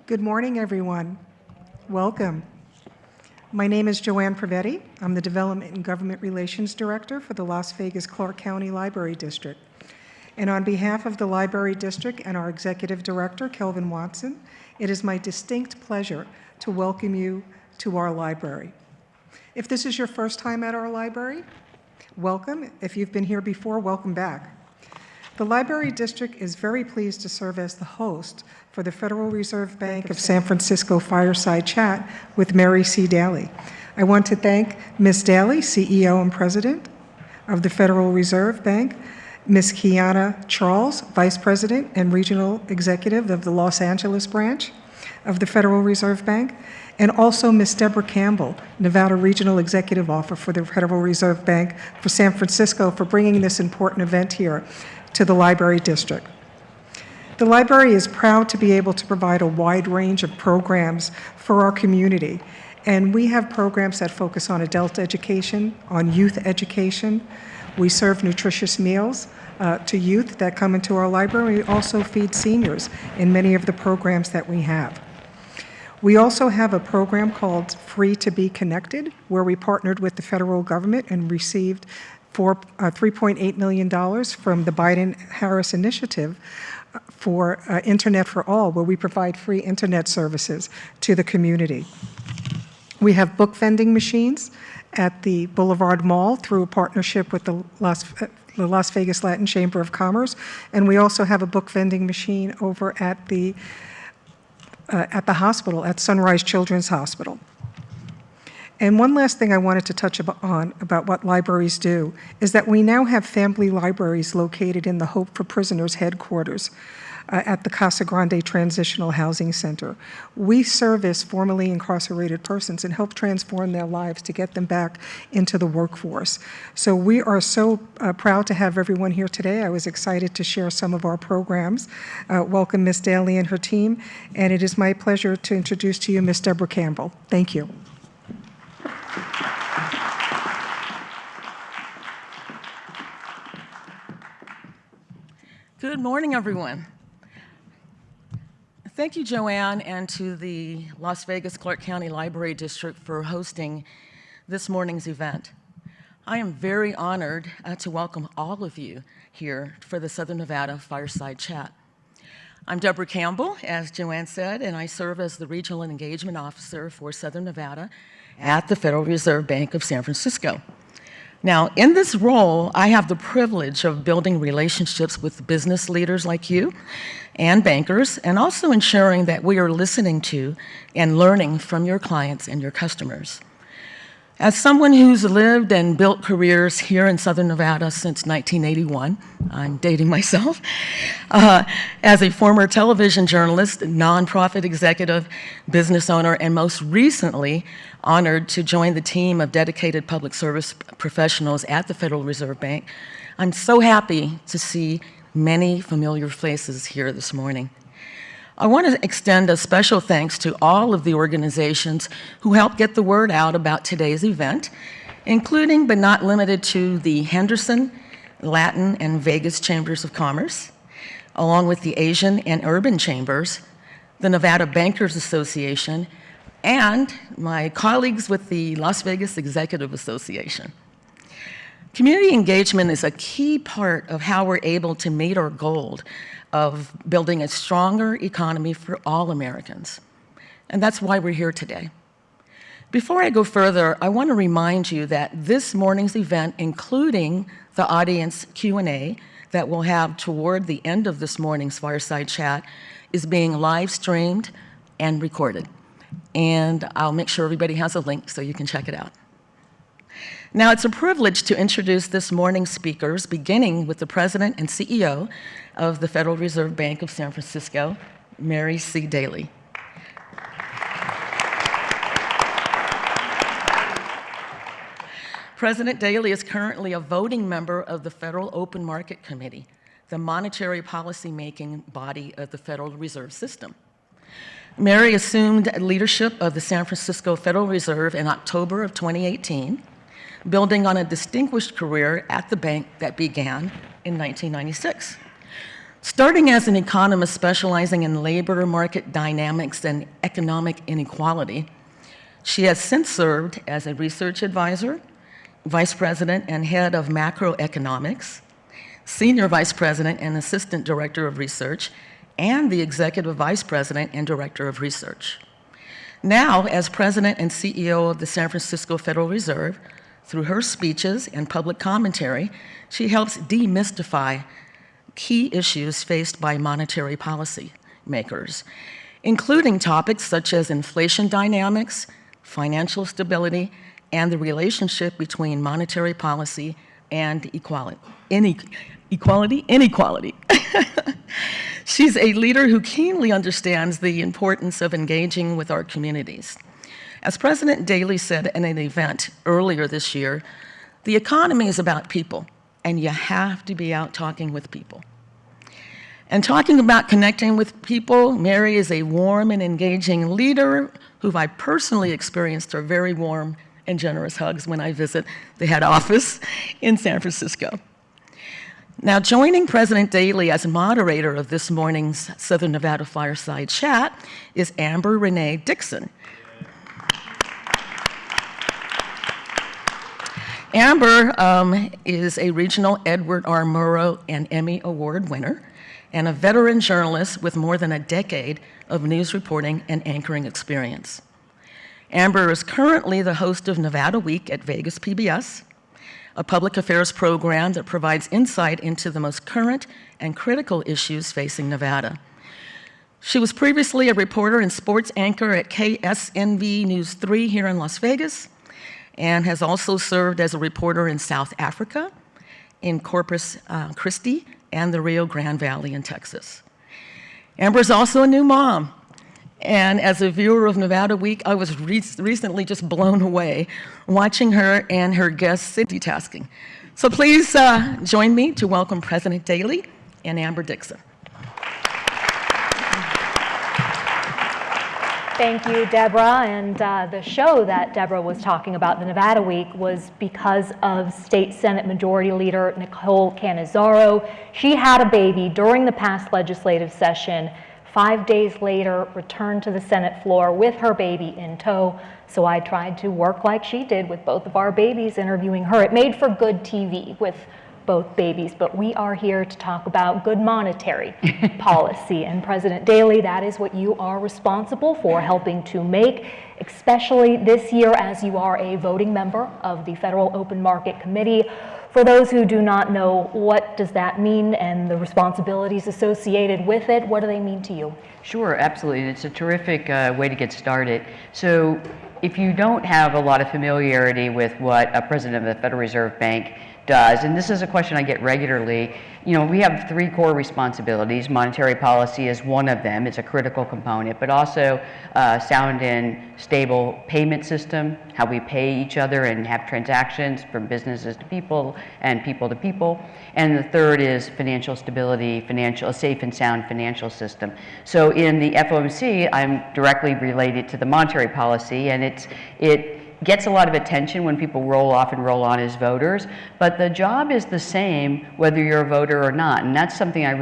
Good morning, everyone. Welcome. My name is Joanne Privetti. I'm the Development and Government Relations Director for the Las Vegas Clark County Library District. And on behalf of the Library District and our Executive Director, Kelvin Watson, it is my distinct pleasure to welcome you to our library. If this is your first time at our library, welcome. If you've been here before, welcome back. The Library District is very pleased to serve as the host for the Federal Reserve Bank of San Francisco Fireside Chat with Mary C. Daly. I want to thank Ms. Daly, CEO and President of the Federal Reserve Bank, Ms. Kiana Charles, Vice President and Regional Executive of the Los Angeles branch of the Federal Reserve Bank, and also Ms. Deborah Campbell, Nevada Regional Executive Officer for the Federal Reserve Bank for San Francisco, for bringing this important event here to the Library District. The library is proud to be able to provide a wide range of programs for our community, and we have programs that focus on adult education, on youth education. We serve nutritious meals to youth that come into our library. We also feed seniors in many of the programs that we have. We also have a program called Free to Be Connected, where we partnered with the federal government and received $3.8 million from the Biden-Harris initiative for Internet for All, where we provide free internet services to the community. We have book vending machines at the Boulevard Mall through a partnership with the Las Vegas Latin Chamber of Commerce, and we also have a book vending machine over at the hospital, at Sunrise Children's Hospital. And one last thing I wanted to touch on about what libraries do is that we now have family libraries located in the Hope for Prisoners headquarters at the Casa Grande Transitional Housing Center. We service formerly incarcerated persons and help transform their lives to get them back into the workforce. So we are so proud to have everyone here today. I was excited to share some of our programs. Welcome Ms. Daly and her team, and it is my pleasure to introduce to you Ms. Deborah Campbell. Thank you. Good morning, everyone. Thank you, Joanne, and to the Las Vegas Clark County Library District for hosting this morning's event. I am very honored to welcome all of you here for the Southern Nevada Fireside Chat. I'm Deborah Campbell, as Joanne said, and I serve as the Regional Engagement Officer for Southern Nevada at the Federal Reserve Bank of San Francisco. Now, in this role, I have the privilege of building relationships with business leaders like you and bankers, and also ensuring that we are listening to and learning from your clients and your customers. As someone who's lived and built careers here in Southern Nevada since 1981, I'm dating myself, as a former television journalist, nonprofit executive, business owner, and most recently honored to join the team of dedicated public service professionals at the Federal Reserve Bank, I'm so happy to see many familiar faces here this morning. I want to extend a special thanks to all of the organizations who helped get the word out about today's event, including but not limited to the Henderson, Latin, and Vegas Chambers of Commerce, along with the Asian and Urban Chambers, the Nevada Bankers Association, and my colleagues with the Las Vegas Executive Association. Community engagement is a key part of how we're able to meet our goal of building a stronger economy for all Americans. And that's why we're here today. Before I go further, I want to remind you that this morning's event, including the audience Q&A that we'll have toward the end of this morning's Fireside Chat, is being live streamed and recorded. And I'll make sure everybody has a link so you can check it out. Now, it's a privilege to introduce this morning's speakers, beginning with the President and CEO of the Federal Reserve Bank of San Francisco, Mary C. Daly. President Daly is currently a voting member of the Federal Open Market Committee, the monetary policy-making body of the Federal Reserve System. Mary assumed leadership of the San Francisco Federal Reserve in October of 2018, building on a distinguished career at the bank that began in 1996. Starting as an economist specializing in labor market dynamics and economic inequality, she has since served as a research advisor, vice president and head of macroeconomics, senior vice president and assistant director of research, and the executive vice president and director of research. Now, as president and CEO of the San Francisco Federal Reserve, through her speeches and public commentary, she helps demystify key issues faced by monetary policy makers, including topics such as inflation dynamics, financial stability, and the relationship between monetary policy and inequality. She's a leader who keenly understands the importance of engaging with our communities. As President Daly said in an event earlier this year, the economy is about people, and you have to be out talking with people. And talking about connecting with people, Mary is a warm and engaging leader who I personally experienced her very warm and generous hugs when I visit the head office in San Francisco. Now, joining President Daly as moderator of this morning's Southern Nevada Fireside Chat is Amber Dixon. Amber is a regional Edward R. Murrow and Emmy Award winner and a veteran journalist with more than a decade of news reporting and anchoring experience. Amber is currently the host of Nevada Week at Vegas PBS, a public affairs program that provides insight into the most current and critical issues facing Nevada. She was previously a reporter and sports anchor at KSNV News 3 here in Las Vegas, and has also served as a reporter in South Africa, in Corpus Christi, and the Rio Grande Valley in Texas. Amber is also a new mom, and as a viewer of Nevada Week, I was recently just blown away watching her and her guests multitasking. So please join me to welcome President Daly and Amber Dixon. Thank you, Deborah. And the show that Deborah was talking about, the Nevada Week, was because of State Senate Majority Leader Nicole Cannizzaro. She had a baby during the past legislative session. 5 days later, returned to the Senate floor with her baby in tow. So I tried to work like she did with both of our babies, interviewing her. It made for good TV with both babies, but we are here to talk about good monetary policy. And President Daly, that is what you are responsible for helping to make, especially this year as you are a voting member of the Federal Open Market Committee. For those who do not know, what does that mean and the responsibilities associated with it? What do they mean to you? Sure, absolutely. It's a terrific way to get started. So if you don't have a lot of familiarity with what a president of the Federal Reserve Bank does, and this is a question I get regularly, you know, we have three core responsibilities. Monetary policy is one of them. It's a critical component, but also sound and stable payment system, how we pay each other and have transactions from businesses to people and people to people. And the third is financial stability, a safe and sound financial system. So in the FOMC, I'm directly related to the monetary policy, and it gets a lot of attention when people roll off and roll on as voters, but the job is the same whether you're a voter or not. And that's something I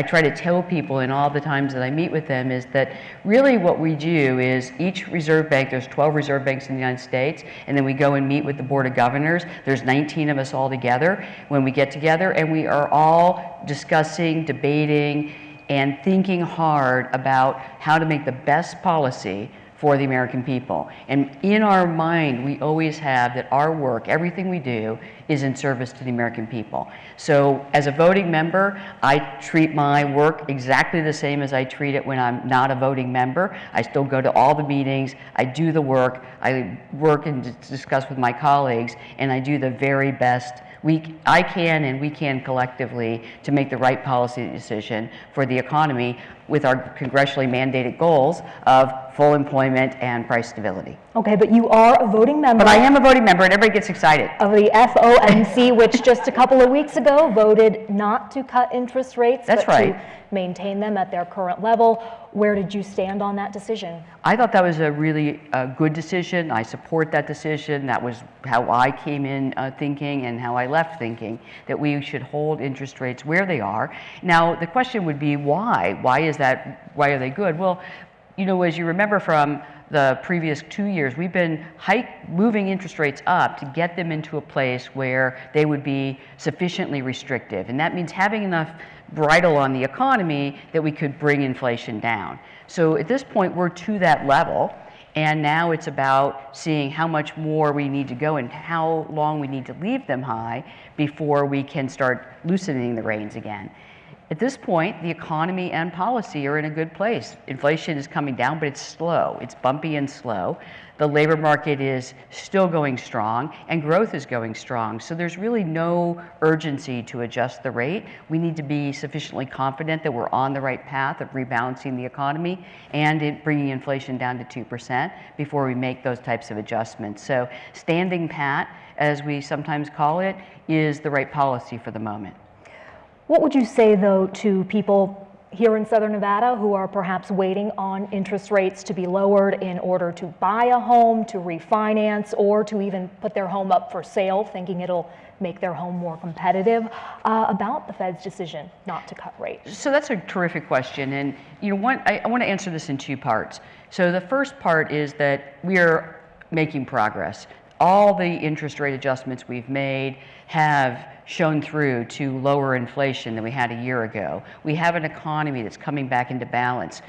try to tell people in all the times that I meet with them, is that really what we do is each reserve bank, there's 12 reserve banks in the United States, and then we go and meet with the Board of Governors. There's 19 of us all together when we get together, and we are all discussing, debating, and thinking hard about how to make the best policy for the American people. And in our mind, we always have that our work, everything we do, is in service to the American people. So as a voting member, I treat my work exactly the same as I treat it when I'm not a voting member. I still go to all the meetings, I do the work, I work and discuss with my colleagues, and I do the very best I can and we can collectively to make the right policy decision for the economy with our congressionally mandated goals of full employment and price stability. Okay, but you are a voting member. But I am a voting member, and everybody gets excited. Of the FOMC. GONC, which just a couple of weeks ago voted not to cut interest rates, That's but right. to maintain them at their current level. Where did you stand on that decision? I thought that was a really good decision. I support that decision. That was how I came in thinking and how I left thinking, that we should hold interest rates where they are. Now, the question would be why? Why is that? Why are they good? Well, you know, as you remember from the previous 2 years, we've been moving interest rates up to get them into a place where they would be sufficiently restrictive. And that means having enough bridle on the economy that we could bring inflation down. So at this point, we're to that level. And now it's about seeing how much more we need to go and how long we need to leave them high before we can start loosening the reins again. At this point, the economy and policy are in a good place. Inflation is coming down, but it's slow. It's bumpy and slow. The labor market is still going strong, and growth is going strong. So there's really no urgency to adjust the rate. We need to be sufficiently confident that we're on the right path of rebalancing the economy and bringing inflation down to 2% before we make those types of adjustments. So standing pat, as we sometimes call it, is the right policy for the moment. What would you say, though, to people here in Southern Nevada who are perhaps waiting on interest rates to be lowered in order to buy a home, to refinance, or to even put their home up for sale, thinking it'll make their home more competitive, about the Fed's decision not to cut rates? So that's a terrific question. And you know, I want to answer this in two parts. So the first part is that we are making progress. All the interest rate adjustments we've made have shown through to lower inflation than we had a year ago. We have an economy that's coming back into balance.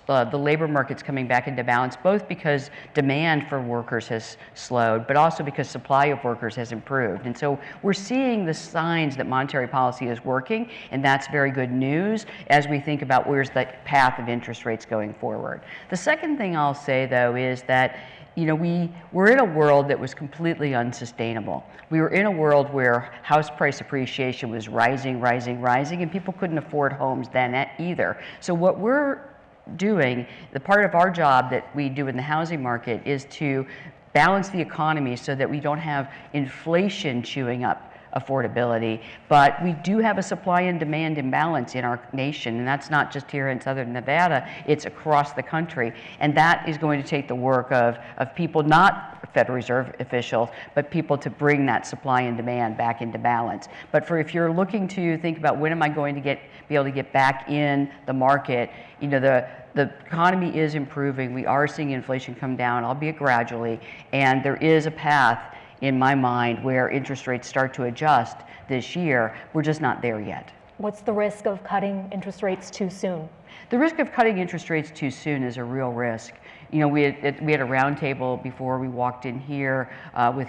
The labor market's coming back into balance, both because demand for workers has slowed, but also because supply of workers has improved. And so we're seeing the signs that monetary policy is working, and that's very good news as we think about where's the path of interest rates going forward. The second thing I'll say, though, is that you know, we're in a world that was completely unsustainable. We were in a world where house price appreciation was rising, and people couldn't afford homes then either. So what we're doing, the part of our job that we do in the housing market is to balance the economy so that we don't have inflation chewing up affordability, but we do have a supply and demand imbalance in our nation, and that's not just here in Southern Nevada, it's across the country, and that is going to take the work of people, not Federal Reserve officials, but people to bring that supply and demand back into balance. But if you're looking to think about when am I going to be able to get back in the market, you know, the economy is improving, we are seeing inflation come down, albeit gradually, and there is a path in my mind where interest rates start to adjust this year. We're just not there yet. What's the risk of cutting interest rates too soon? The risk of cutting interest rates too soon is a real risk. You know, we had a roundtable before we walked in here with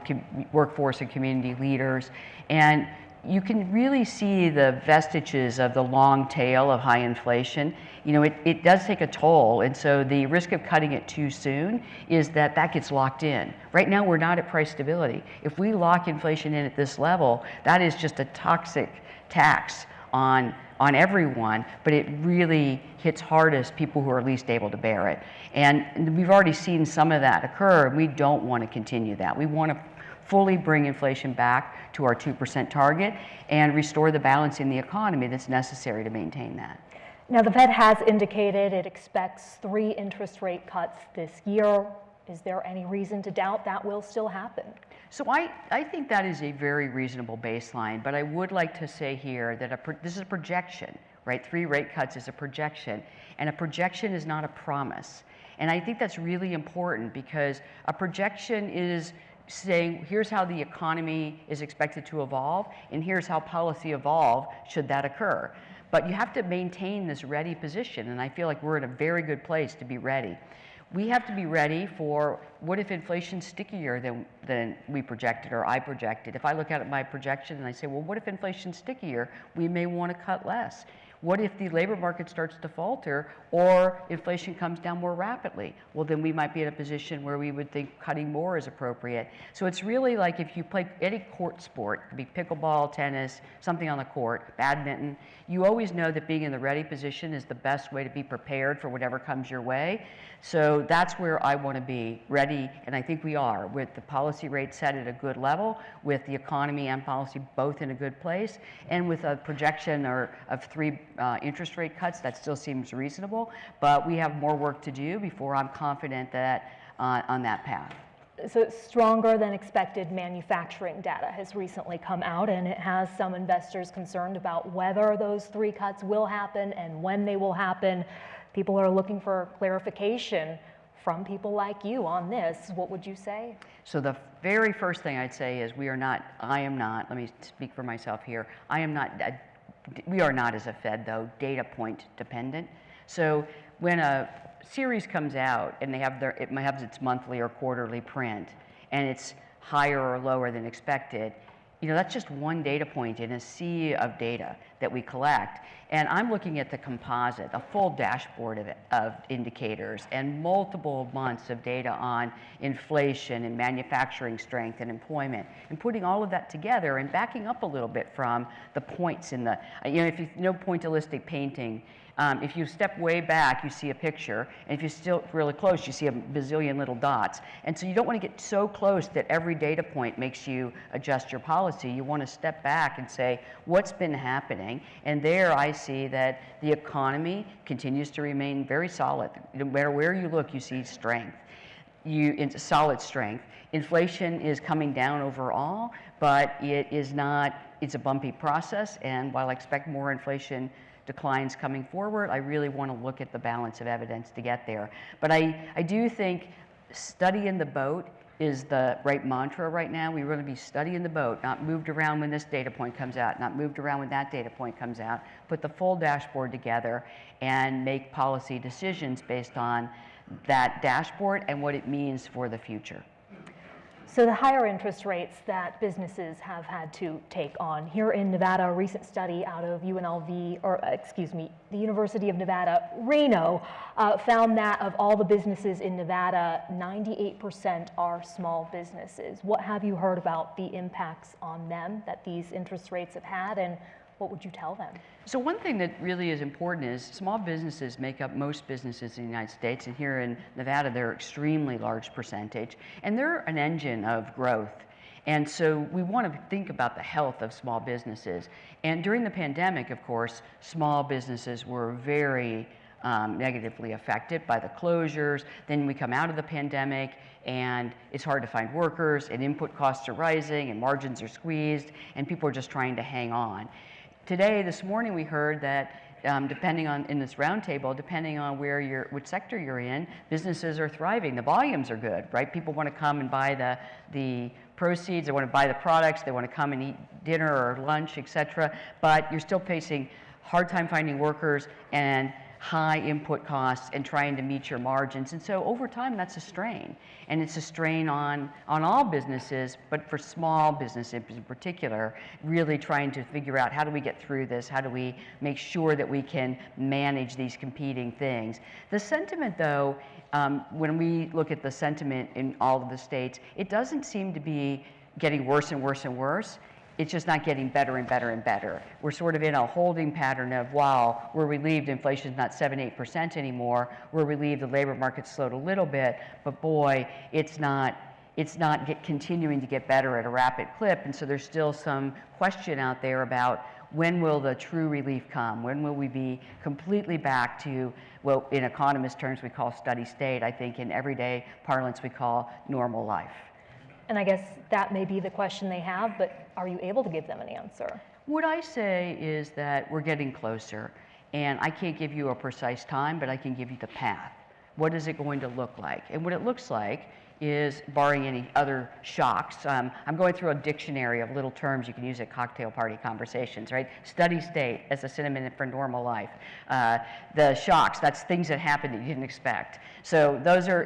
workforce and community leaders, and you can really see the vestiges of the long tail of high inflation. You know, it does take a toll, and so the risk of cutting it too soon is that gets locked in. Right now, we're not at price stability. If we lock inflation in at this level, that is just a toxic tax on everyone, but it really hits hardest people who are least able to bear it. And we've already seen some of that occur, and we don't want to continue that. We want to fully bring inflation back to our 2% target and restore the balance in the economy that's necessary to maintain that. Now, the Fed has indicated it expects 3 interest rate cuts this year. Is there any reason to doubt that will still happen? So I think that is a very reasonable baseline, but I would like to say here that this is a projection, right? 3 rate cuts is a projection, and a projection is not a promise. And I think that's really important because a projection is saying, here's how the economy is expected to evolve, and here's how policy evolve should that occur. But you have to maintain this ready position, and I feel like we're in a very good place to be ready. We have to be ready for what if inflation's stickier than we projected or I projected. If I look at my projection and I say, well, what if inflation's stickier? We may want to cut less. What if the labor market starts to falter or inflation comes down more rapidly? Well, then we might be in a position where we would think cutting more is appropriate. So it's really like if you play any court sport, it could be pickleball, tennis, something on the court, badminton, you always know that being in the ready position is the best way to be prepared for whatever comes your way. So that's where I want to be, ready, and I think we are, with the policy rate set at a good level, with the economy and policy both in a good place, and with a projection of 3 interest rate cuts. That still seems reasonable, but we have more work to do before I'm confident that on that path. So stronger than expected manufacturing data has recently come out, and it has some investors concerned about whether those 3 cuts will happen and when they will happen. People are looking for clarification from people like you on this. What would you say? So the very first thing I'd say is I am not, let me speak for myself here, we are not as a Fed, though, data point dependent. So when a series comes out and it might have its monthly or quarterly print and it's higher or lower than expected, that's just one data point in a sea of data that we collect. And I'm looking at the composite, a full dashboard of indicators and multiple months of data on inflation and manufacturing strength and employment, and putting all of that together and backing up a little bit from the points in the, if you know pointillistic painting, if you step way back, you see a picture, and if you're still really close, you see a bazillion little dots. And so you don't want to get so close that every data point makes you adjust your policy. You want to step back and say, what's been happening? And there I see that the economy continues to remain very solid. No matter where you look, you see strength. Solid strength. Inflation is coming down overall, but it's a bumpy process, and while I expect more inflation declines coming forward, I really want to look at the balance of evidence to get there. But I do think study in the boat is the right mantra right now. We want to be studying the boat, not moved around when this data point comes out, not moved around when that data point comes out. Put the full dashboard together and make policy decisions based on that dashboard and what it means for the future. So the higher interest rates that businesses have had to take on. Here in Nevada, a recent study out of the University of Nevada, Reno, found that of all the businesses in Nevada, 98% are small businesses. What have you heard about the impacts on them that these interest rates have had, and what would you tell them? So one thing that really is important is small businesses make up most businesses in the United States, and here in Nevada they're an extremely large percentage, and they're an engine of growth. And so we want to think about the health of small businesses. And during the pandemic, of course, small businesses were very negatively affected by the closures. Then we come out of the pandemic and it's hard to find workers, and input costs are rising and margins are squeezed, and people are just trying to hang on. This morning we heard that in this roundtable, depending on which sector you're in, businesses are thriving. The volumes are good, right? People want to come and buy the proceeds, they want to buy the products, they want to come and eat dinner or lunch, etc. But you're still facing hard time finding workers and high input costs and trying to meet your margins. And so over time, that's a strain. And it's a strain on all businesses, but for small businesses in particular, really trying to figure out how do we get through this? How do we make sure that we can manage these competing things? The sentiment, though, when we look at the sentiment in all of the states, it doesn't seem to be getting worse and worse and worse. It's just not getting better and better and better. We're sort of in a holding pattern of, wow, we're relieved inflation's not 7-8% anymore. We're relieved the labor market slowed a little bit, but boy, it's not continuing to get better at a rapid clip. And so there's still some question out there about when will the true relief come? When will we be completely back to what in economist terms we call steady state? I think in everyday parlance we call normal life. And I guess that may be the question they have, but are you able to give them an answer? What I say is that we're getting closer, and I can't give you a precise time, but I can give you the path. What is it going to look like? And what it looks like is, barring any other shocks, I'm going through a dictionary of little terms you can use at cocktail party conversations, right? Steady state as a synonym for normal life. The shocks, that's things that happen that you didn't expect. So those are,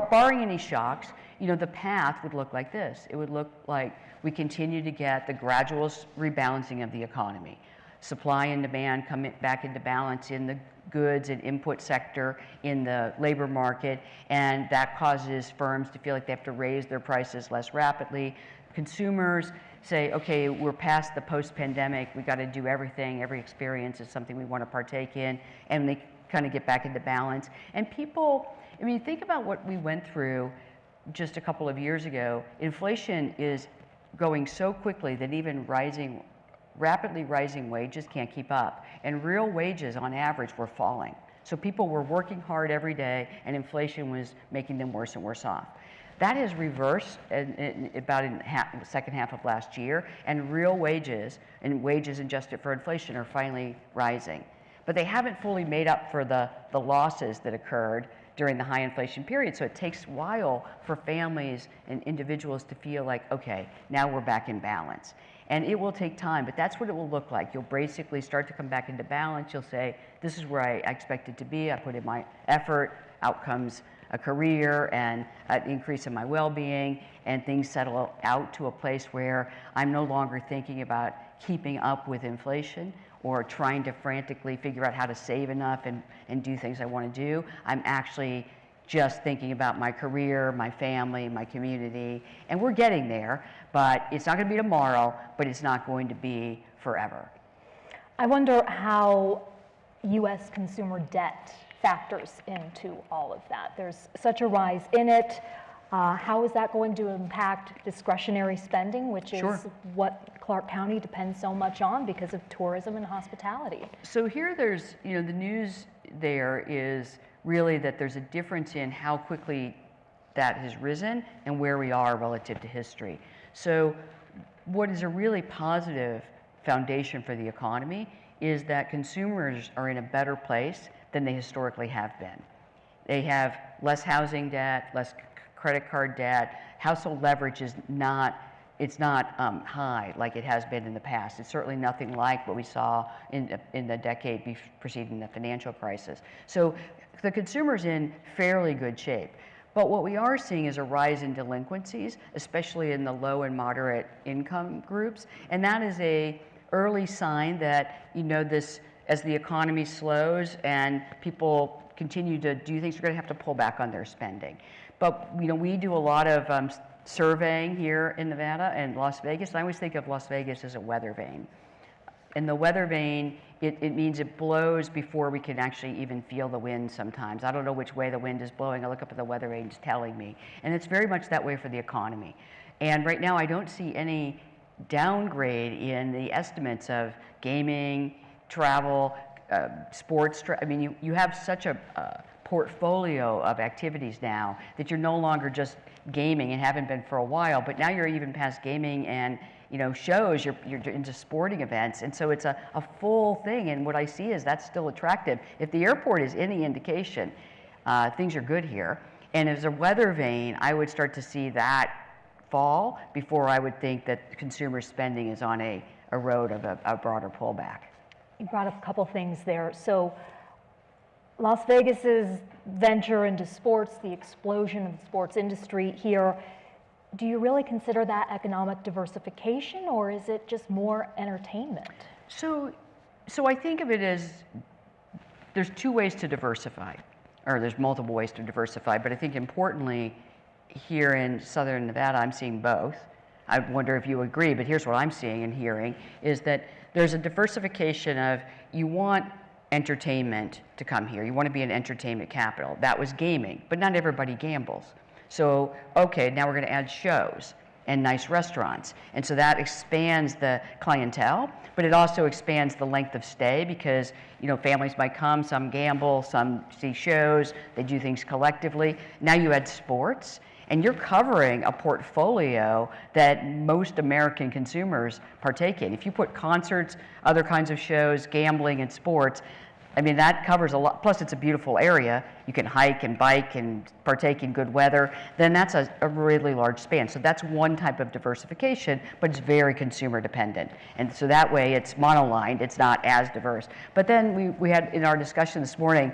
barring any shocks, the path would look like this. It would look like we continue to get the gradual rebalancing of the economy. supply and demand come back into balance in the goods and input sector in the labor market, and that causes firms to feel like they have to raise their prices less rapidly. Consumers say, okay, we're past the post-pandemic, we got to do everything, every experience is something we want to partake in, and they kind of get back into balance. And people, I mean, think about what we went through just a couple of years ago. Inflation is going so quickly that even rapidly rising wages can't keep up, and real wages on average were falling. So people were working hard every day, and inflation was making them worse and worse off. That has reversed about in the second half of last year, and real wages and wages adjusted for inflation are finally rising. But they haven't fully made up for the losses that occurred during the high inflation period. So it takes a while for families and individuals to feel like, okay, now we're back in balance. And it will take time, but that's what it will look like. You'll basically start to come back into balance. You'll say, this is where I expect it to be. I put in my effort, out comes a career and an increase in my well-being, and things settle out to a place where I'm no longer thinking about keeping up with inflation or trying to frantically figure out how to save enough and do things I want to do. I'm actually just thinking about my career, my family, my community, and we're getting there, but it's not going to be tomorrow, but it's not going to be forever. I wonder how U.S. consumer debt factors into all of that. There's such a rise in it. How is that going to impact discretionary spending, which is what Clark County depends so much on because of tourism and hospitality? So here there's, the news there is really that there's a difference in how quickly that has risen and where we are relative to history. So what is a really positive foundation for the economy is that consumers are in a better place than they historically have been. They have less housing debt, less credit card debt. Household leverage is not high like it has been in the past. It's certainly nothing like what we saw in the decade preceding the financial crisis. So the consumer's in fairly good shape. But what we are seeing is a rise in delinquencies, especially in the low and moderate income groups. And that is a early sign that, as the economy slows and people continue to do things, they're going to have to pull back on their spending. But we do a lot of surveying here in Nevada and Las Vegas. I always think of Las Vegas as a weather vane. And the weather vane, it means it blows before we can actually even feel the wind sometimes. I don't know which way the wind is blowing. I look up at the weather vane, it's telling me. And it's very much that way for the economy. And right now I don't see any downgrade in the estimates of gaming, travel, sports. You have such a portfolio of activities now that you're no longer just gaming and haven't been for a while, but now you're even past gaming and shows, you're into sporting events, and so it's a full thing. And what I see is that's still attractive. If the airport is any indication, things are good here. And as a weather vane, I would start to see that fall before I would think that consumer spending is on a road of a broader pullback. You brought up a couple things there. So Las Vegas's venture into sports, the explosion of the sports industry here, do you really consider that economic diversification, or is it just more entertainment? So I think of it as there's two ways to diversify, or there's multiple ways to diversify, but I think importantly here in Southern Nevada, I'm seeing both. I wonder if you agree, but here's what I'm seeing and hearing is that there's a diversification of you want entertainment to come here. You want to be an entertainment capital. That was gaming, but not everybody gambles. So, okay, now we're going to add shows and nice restaurants. And so that expands the clientele, but it also expands the length of stay because, families might come, some gamble, some see shows, they do things collectively. Now you add sports, and you're covering a portfolio that most American consumers partake in. If you put concerts, other kinds of shows, gambling, and sports, that covers a lot. Plus, it's a beautiful area. You can hike and bike and partake in good weather. Then that's a really large span. So that's one type of diversification, but it's very consumer dependent. And so that way it's monolined. It's not as diverse. But then we had in our discussion this morning,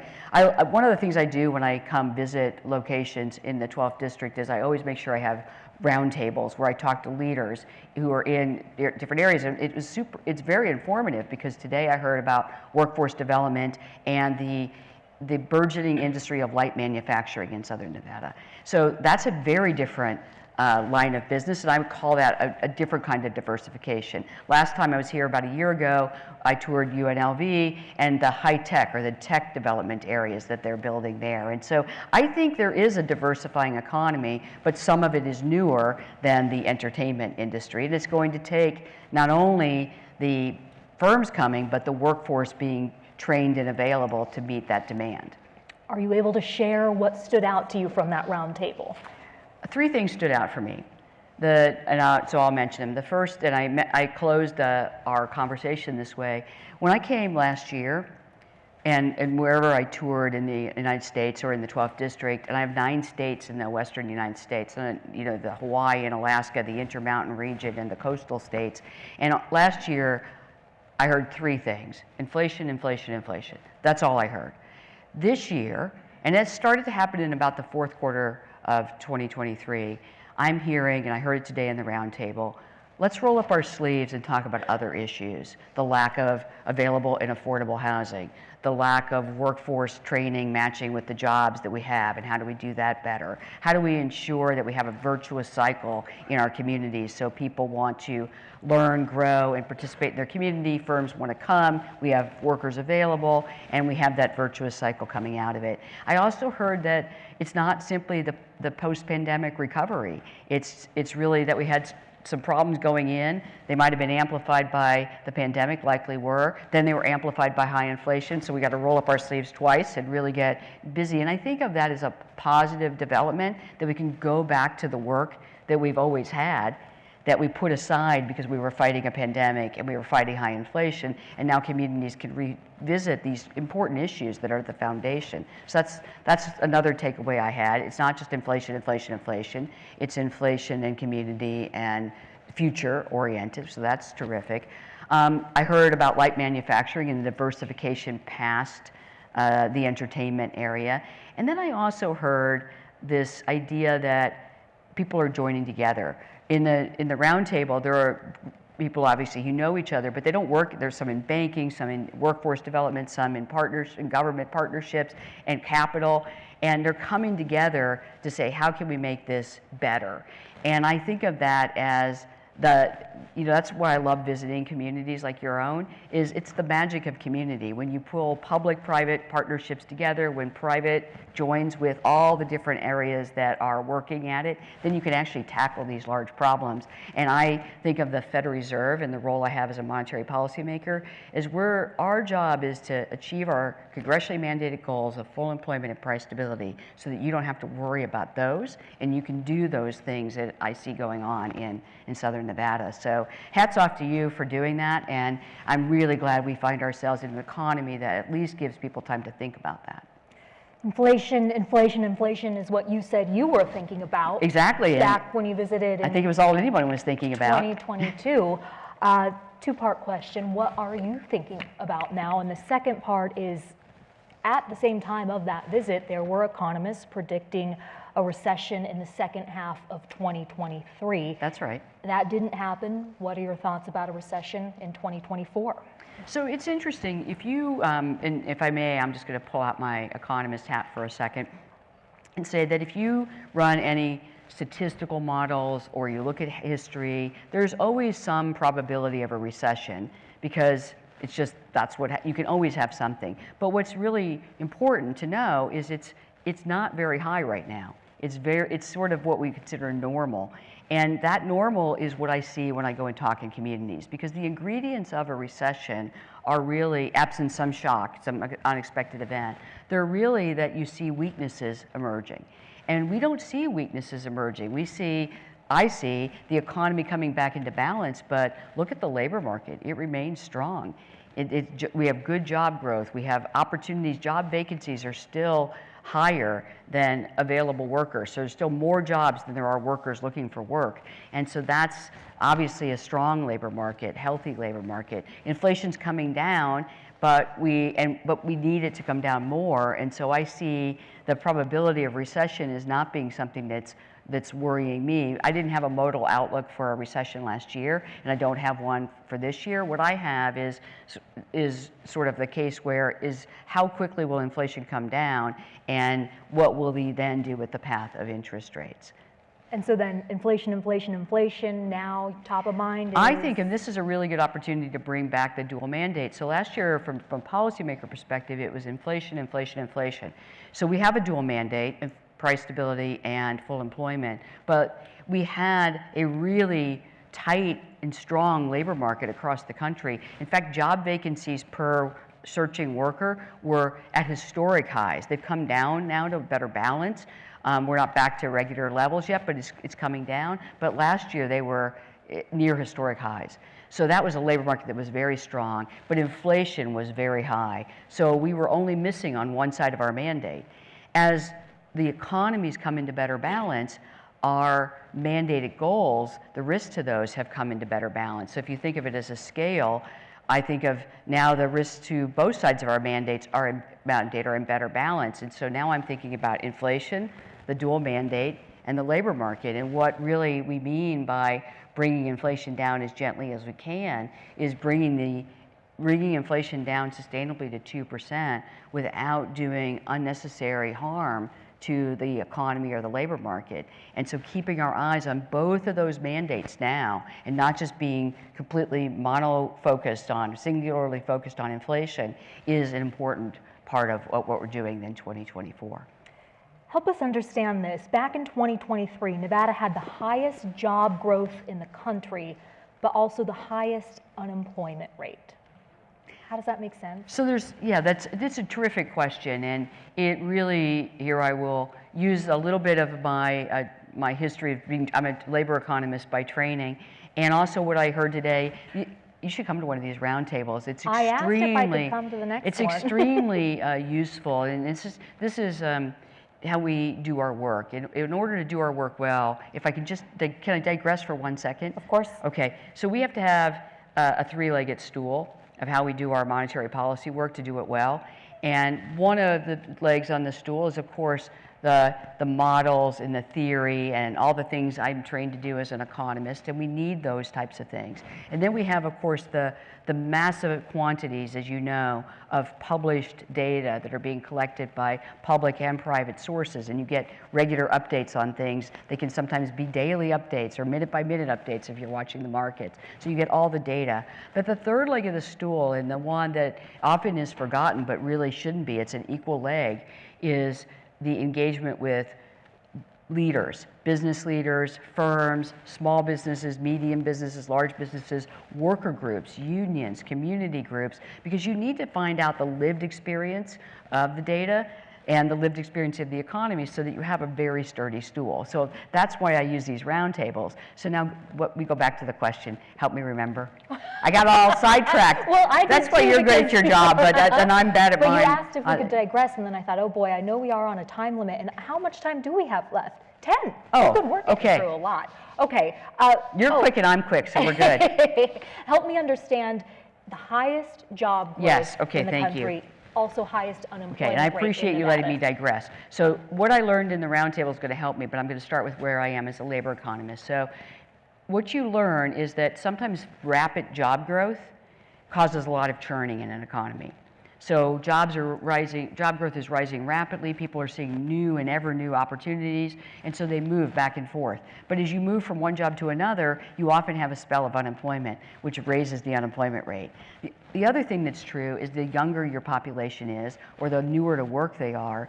one of the things I do when I come visit locations in the 12th district is I always make sure I have roundtables where I talked to leaders who are in different areas, and it's very informative, because today I heard about workforce development and the burgeoning industry of light manufacturing in Southern Nevada. So that's a very different line of business, and I would call that a different kind of diversification. Last time I was here about a year ago, I toured UNLV and the high tech, or the tech development areas that they're building there. And so I think there is a diversifying economy, but some of it is newer than the entertainment industry. And it's going to take not only the firms coming, but the workforce being trained and available to meet that demand. Are you able to share what stood out to you from that roundtable? 3 things stood out for me. So I'll mention them. The first, and I closed our conversation this way. When I came last year, and wherever I toured in the United States or in the 12th District, and I have 9 states in the western United States, and the Hawaii and Alaska, the Intermountain region, and the coastal states. And last year, I heard 3 things: inflation, inflation, inflation. That's all I heard. This year, and it started to happen in about the 4th quarter of 2023, I'm hearing, and I heard it today in the roundtable, let's roll up our sleeves and talk about other issues. The lack of available and affordable housing, the lack of workforce training matching with the jobs that we have, and how do we do that better? How do we ensure that we have a virtuous cycle in our communities so people want to learn, grow, and participate in their community, firms want to come, we have workers available, and we have that virtuous cycle coming out of it. I also heard that it's not simply the post-pandemic recovery. It's really that we had some problems going in. They might have been amplified by the pandemic, likely were. Then they were amplified by high inflation, so we got to roll up our sleeves twice and really get busy. And I think of that as a positive development, that we can go back to the work that we've always had, that we put aside because we were fighting a pandemic and we were fighting high inflation, and now communities can revisit these important issues that are the foundation. So that's another takeaway I had. It's not just inflation, inflation, inflation. It's inflation and community and future oriented, so that's terrific. I heard about light manufacturing and the diversification past the entertainment area. And then I also heard this idea that people are joining together. In the roundtable, there are people obviously who know each other, but they don't work. There's some in banking, some in workforce development, some in government partnerships and capital, and they're coming together to say, how can we make this better? And I think of that as that's why I love visiting communities like your own, is it's the magic of community. When you pull public-private partnerships together, when private joins with all the different areas that are working at it, then you can actually tackle these large problems. And I think of the Federal Reserve and the role I have as a monetary policymaker is our job is to achieve our congressionally mandated goals of full employment and price stability, so that you don't have to worry about those, and you can do those things that I see going on in Southern Nevada. So hats off to you for doing that, and I'm really glad we find ourselves in an economy that at least gives people time to think about that. Inflation, inflation, inflation is what you said you were thinking about. Exactly. Back when you visited. I think it was all anyone was thinking about. 2022. Two-part question. What are you thinking about now? And the second part is, at the same time of that visit, there were economists predicting a recession in the second half of 2023. That's right. That didn't happen. What are your thoughts about a recession in 2024? So it's interesting. If you, and if I may, I'm just going to pull out my economist hat for a second and say that if you run any statistical models or you look at history, there's always some probability of a recession, because it's just, that's what, you can always have something. But what's really important to know is it's not very high right now. It's sort of what we consider normal. And that normal is what I see when I go and talk in communities, because the ingredients of a recession are really, absent some shock, some unexpected event, they're really that you see weaknesses emerging. And we don't see weaknesses emerging. I see the economy coming back into balance, but look at the labor market. It remains strong. We have good job growth. We have opportunities. Job vacancies are still higher than available workers. So there's still more jobs than there are workers looking for work. And so that's obviously a strong labor market, healthy labor market. Inflation's coming down, but we need it to come down more. And so I see the probability of recession as not being something that's that's worrying me. I didn't have a modal outlook for a recession last year, and I don't have one for this year. What I have is sort of the case where is how quickly will inflation come down, and what will we then do with the path of interest rates? And so then inflation now top of mind? I think, and this is a really good opportunity to bring back the dual mandate. So last year, from policymaker perspective, it was inflation. So we have a dual mandate, price stability and full employment, but we had a really tight and strong labor market across the country. In fact, job vacancies per searching worker were at historic highs. They've come down now to a better balance. We're not back to regular levels yet, but it's coming down. But last year they were near historic highs. So that was a labor market that was very strong, but inflation was very high. So we were only missing on one side of our mandate. As the economies come into better balance, our mandated goals, the risks to those have come into better balance. So if you think of it as a scale, I think of now the risks to both sides of our mandate are in better balance. And so now I'm thinking about inflation, the dual mandate, and the labor market. And what really we mean by bringing inflation down as gently as we can is bringing inflation down sustainably to 2% without doing unnecessary harm to the economy or the labor market. And so keeping our eyes on both of those mandates now and not just being completely singularly focused on inflation is an important part of what we're doing in 2024. Help us understand this. Back in 2023, Nevada had the highest job growth in the country, but also the highest unemployment rate. How does that make sense? So that's a terrific question, and it really, here I will use a little bit of my history of being, I'm a labor economist by training, and also what I heard today. You should come to one of these roundtables. It's extremely, I asked if I could come to the next one. It's extremely useful, and this is how we do our work. In order to do our work well, if I can can I digress for 1 second? Of course. Okay, so we have to have a three-legged stool of how we do our monetary policy work to do it well. And one of the legs on the stool is, of course, the models and the theory and all the things I'm trained to do as an economist, and we need those types of things. And then we have, of course, the massive quantities, as you know, of published data that are being collected by public and private sources, and you get regular updates on things. They can sometimes be daily updates or minute-by-minute updates if you're watching the markets. So you get all the data. But the third leg of the stool, and the one that often is forgotten but really shouldn't be, it's an equal leg, is the engagement with leaders, business leaders, firms, small businesses, medium businesses, large businesses, worker groups, unions, community groups, because you need to find out the lived experience of the data and the lived experience of the economy so that you have a very sturdy stool. So that's why I use these roundtables. So now we go back to the question. Help me remember. I got all sidetracked. Well, I did That's why you're great at your job, and I'm bad at mine. But you asked if we could digress, and then I thought, oh boy, I know we are on a time limit, and how much time do we have left? 10. Oh, we've been working through a lot. Okay. You're quick and I'm quick, so we're good. Help me understand the highest job growth in the country. Also highest unemployment rate. Okay, and I appreciate you letting me digress. So what I learned in the roundtable is going to help me, but I'm going to start with where I am as a labor economist. So what you learn is that sometimes rapid job growth causes a lot of churning in an economy. So job growth is rising rapidly, people are seeing new and ever new opportunities, and so they move back and forth. But as you move from one job to another, you often have a spell of unemployment, which raises the unemployment rate. The other thing that's true is the younger your population is, or the newer to work they are,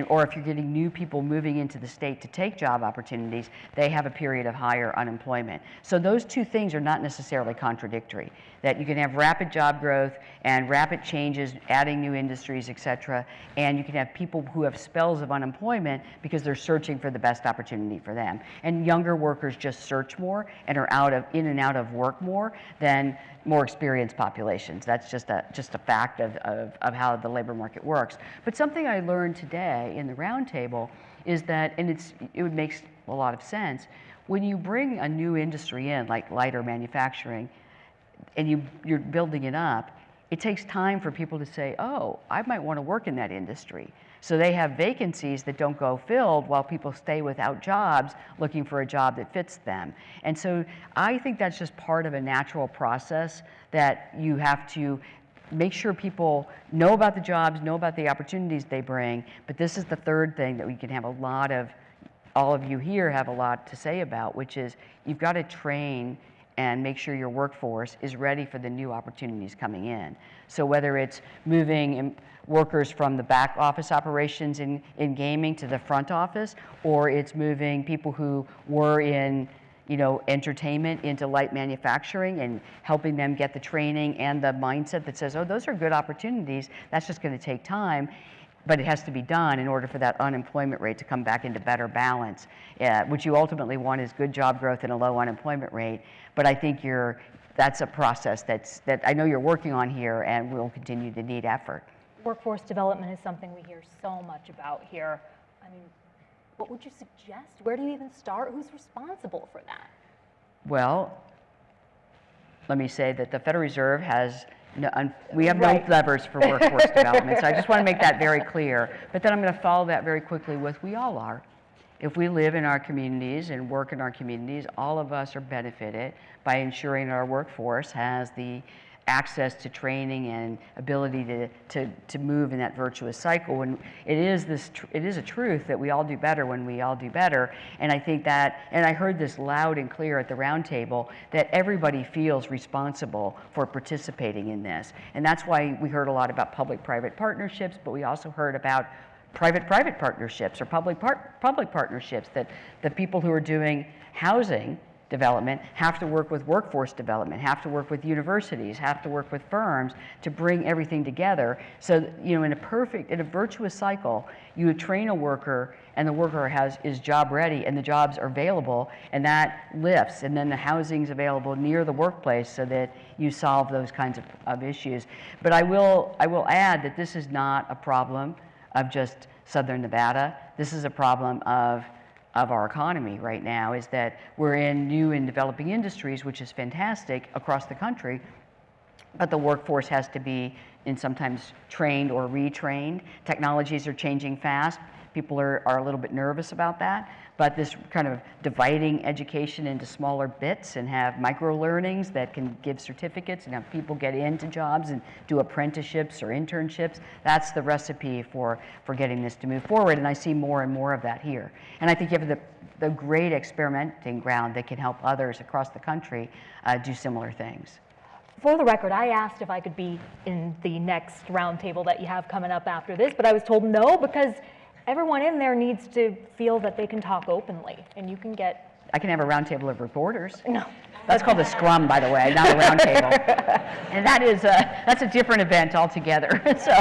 or if you're getting new people moving into the state to take job opportunities, they have a period of higher unemployment. So those two things are not necessarily contradictory, that you can have rapid job growth and rapid changes, adding new industries, et cetera, and you can have people who have spells of unemployment because they're searching for the best opportunity for them. And younger workers just search more and are in and out of work more than more experienced populations. That's just a fact of how the labor market works. But something I learned today in the roundtable is that, and it makes a lot of sense, when you bring a new industry in, like lighter manufacturing, and you're building it up, it takes time for people to say, oh, I might want to work in that industry. So they have vacancies that don't go filled while people stay without jobs looking for a job that fits them. And so I think that's just part of a natural process that you have to make sure people know about the jobs, know about the opportunities they bring. But this is the third thing that we can have a lot of, all of you here have a lot to say about, which is you've got to train and make sure your workforce is ready for the new opportunities coming in. So whether it's moving workers from the back office operations in gaming to the front office, or it's moving people who were in entertainment into light manufacturing and helping them get the training and the mindset that says, oh, those are good opportunities, that's just going to take time. But it has to be done in order for that unemployment rate to come back into better balance. What you ultimately want is good job growth and a low unemployment rate. But I think that's a process that I know you're working on here and will continue to need effort. Workforce development is something we hear so much about here. I mean, what would you suggest? Where do you even start? Who's responsible for that? Well, let me say that the Federal Reserve has we have no levers for workforce development, so I just want to make that very clear. But then I'm going to follow that very quickly with we all are. If we live in our communities and work in our communities, all of us are benefited by ensuring our workforce has the access to training and ability to move in that virtuous cycle. And it is a truth that we all do better when we all do better. And I think that, and I heard this loud and clear at the roundtable, that everybody feels responsible for participating in this. And that's why we heard a lot about public-private partnerships, but we also heard about private-private partnerships or public partnerships, that the people who are doing housing development have to work with workforce development, have to work with universities, have to work with firms to bring everything together. So, in a virtuous cycle, you train a worker and the worker is job ready and the jobs are available, and that lifts, and then the housing's available near the workplace so that you solve those kinds of issues. But I will add that this is not a problem of just Southern Nevada. This is a problem of our economy right now, is that we're in new and developing industries, which is fantastic across the country, but the workforce has to be sometimes trained or retrained. Technologies are changing fast. People are a little bit nervous about that, but this kind of dividing education into smaller bits and have micro learnings that can give certificates and have people get into jobs and do apprenticeships or internships, that's the recipe for getting this to move forward, and I see more and more of that here. And I think you have the great experimenting ground that can help others across the country do similar things. For the record, I asked if I could be in the next roundtable that you have coming up after this, but I was told no, because everyone in there needs to feel that they can talk openly, and you can get... I can have a roundtable of reporters. No. That's called a scrum, by the way, not a roundtable. And that's a different event altogether. So,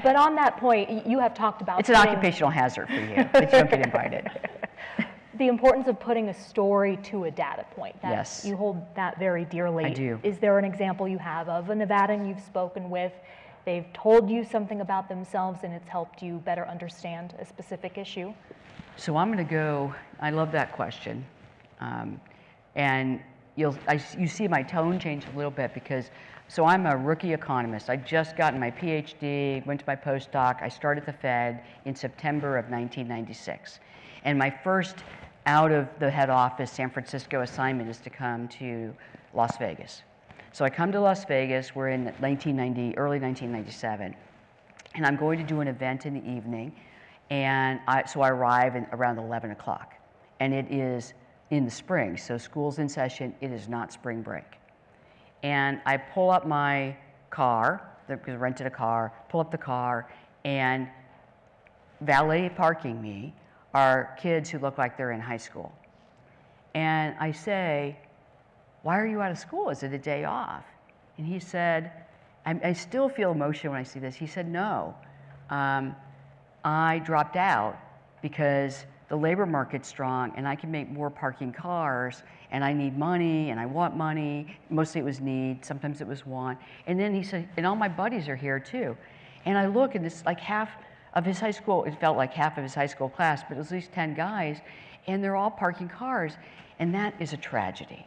but on that point, you have talked about... It's an occupational hazard for you, but you don't get invited. The importance of putting a story to a data point. Yes. You hold that very dearly. I do. Is there an example you have of a Nevadan you've spoken with? They've told you something about themselves and it's helped you better understand a specific issue? So I'm going to go, I love that question. And you see my tone change a little bit because, so I'm a rookie economist. I just gotten my PhD, went to my postdoc. I started the Fed in September of 1996. And my first out of the head office San Francisco assignment is to come to Las Vegas. So I come to Las Vegas, we're in early 1997, and I'm going to do an event in the evening, and so I arrive around 11 o'clock, and it is in the spring, so school's in session, it is not spring break. And I pull up my car, because I rented a car, pull up the car, and valet parking me are kids who look like they're in high school. And I say, why are you out of school? Is it a day off? And he said, I still feel emotion when I see this. He said, no, I dropped out because the labor market's strong and I can make more parking cars and I need money and I want money. Mostly it was need, sometimes it was want. And then he said, and all my buddies are here too. And I look and it's like half of his high school, it felt like half of his high school class, but it was at least 10 guys, and they're all parking cars, and that is a tragedy.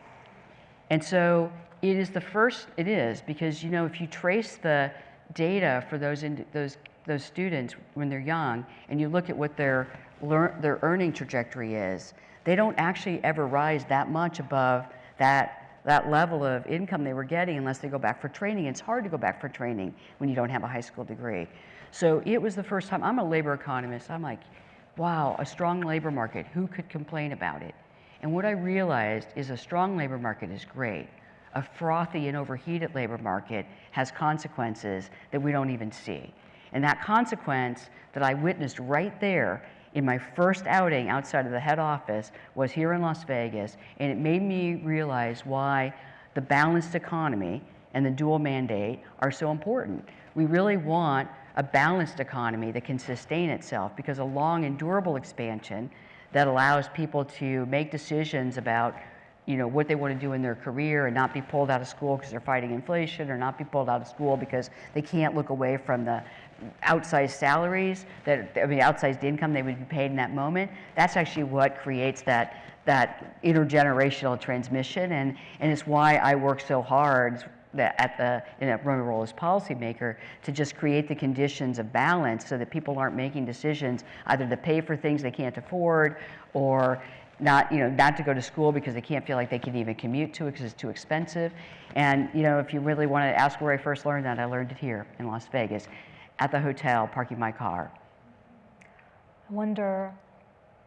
And so it is the first, it is, because you know, if you trace the data for those students when they're young, and you look at what their earning trajectory is, they don't actually ever rise that much above that level of income they were getting unless they go back for training. It's hard to go back for training when you don't have a high school degree. So it was the first time. I'm a labor economist. I'm like, wow, a strong labor market, who could complain about it? And what I realized is a strong labor market is great. A frothy and overheated labor market has consequences that we don't even see. And that consequence that I witnessed right there in my first outing outside of the head office was here in Las Vegas, and it made me realize why the balanced economy and the dual mandate are so important. We really want a balanced economy that can sustain itself, because a long and durable expansion that allows people to make decisions about, you know, what they want to do in their career and not be pulled out of school because they're fighting inflation, or not be pulled out of school because they can't look away from the outsized salaries, outsized income they would be paid in that moment. That's actually what creates that intergenerational transmission, and it's why I work so hard in a role as policymaker to just create the conditions of balance so that people aren't making decisions either to pay for things they can't afford, or not to go to school because they can't feel like they can even commute to it because it's too expensive. And you know, if you really want to ask where I first learned that, I learned it here in Las Vegas, at the hotel, parking my car. I wonder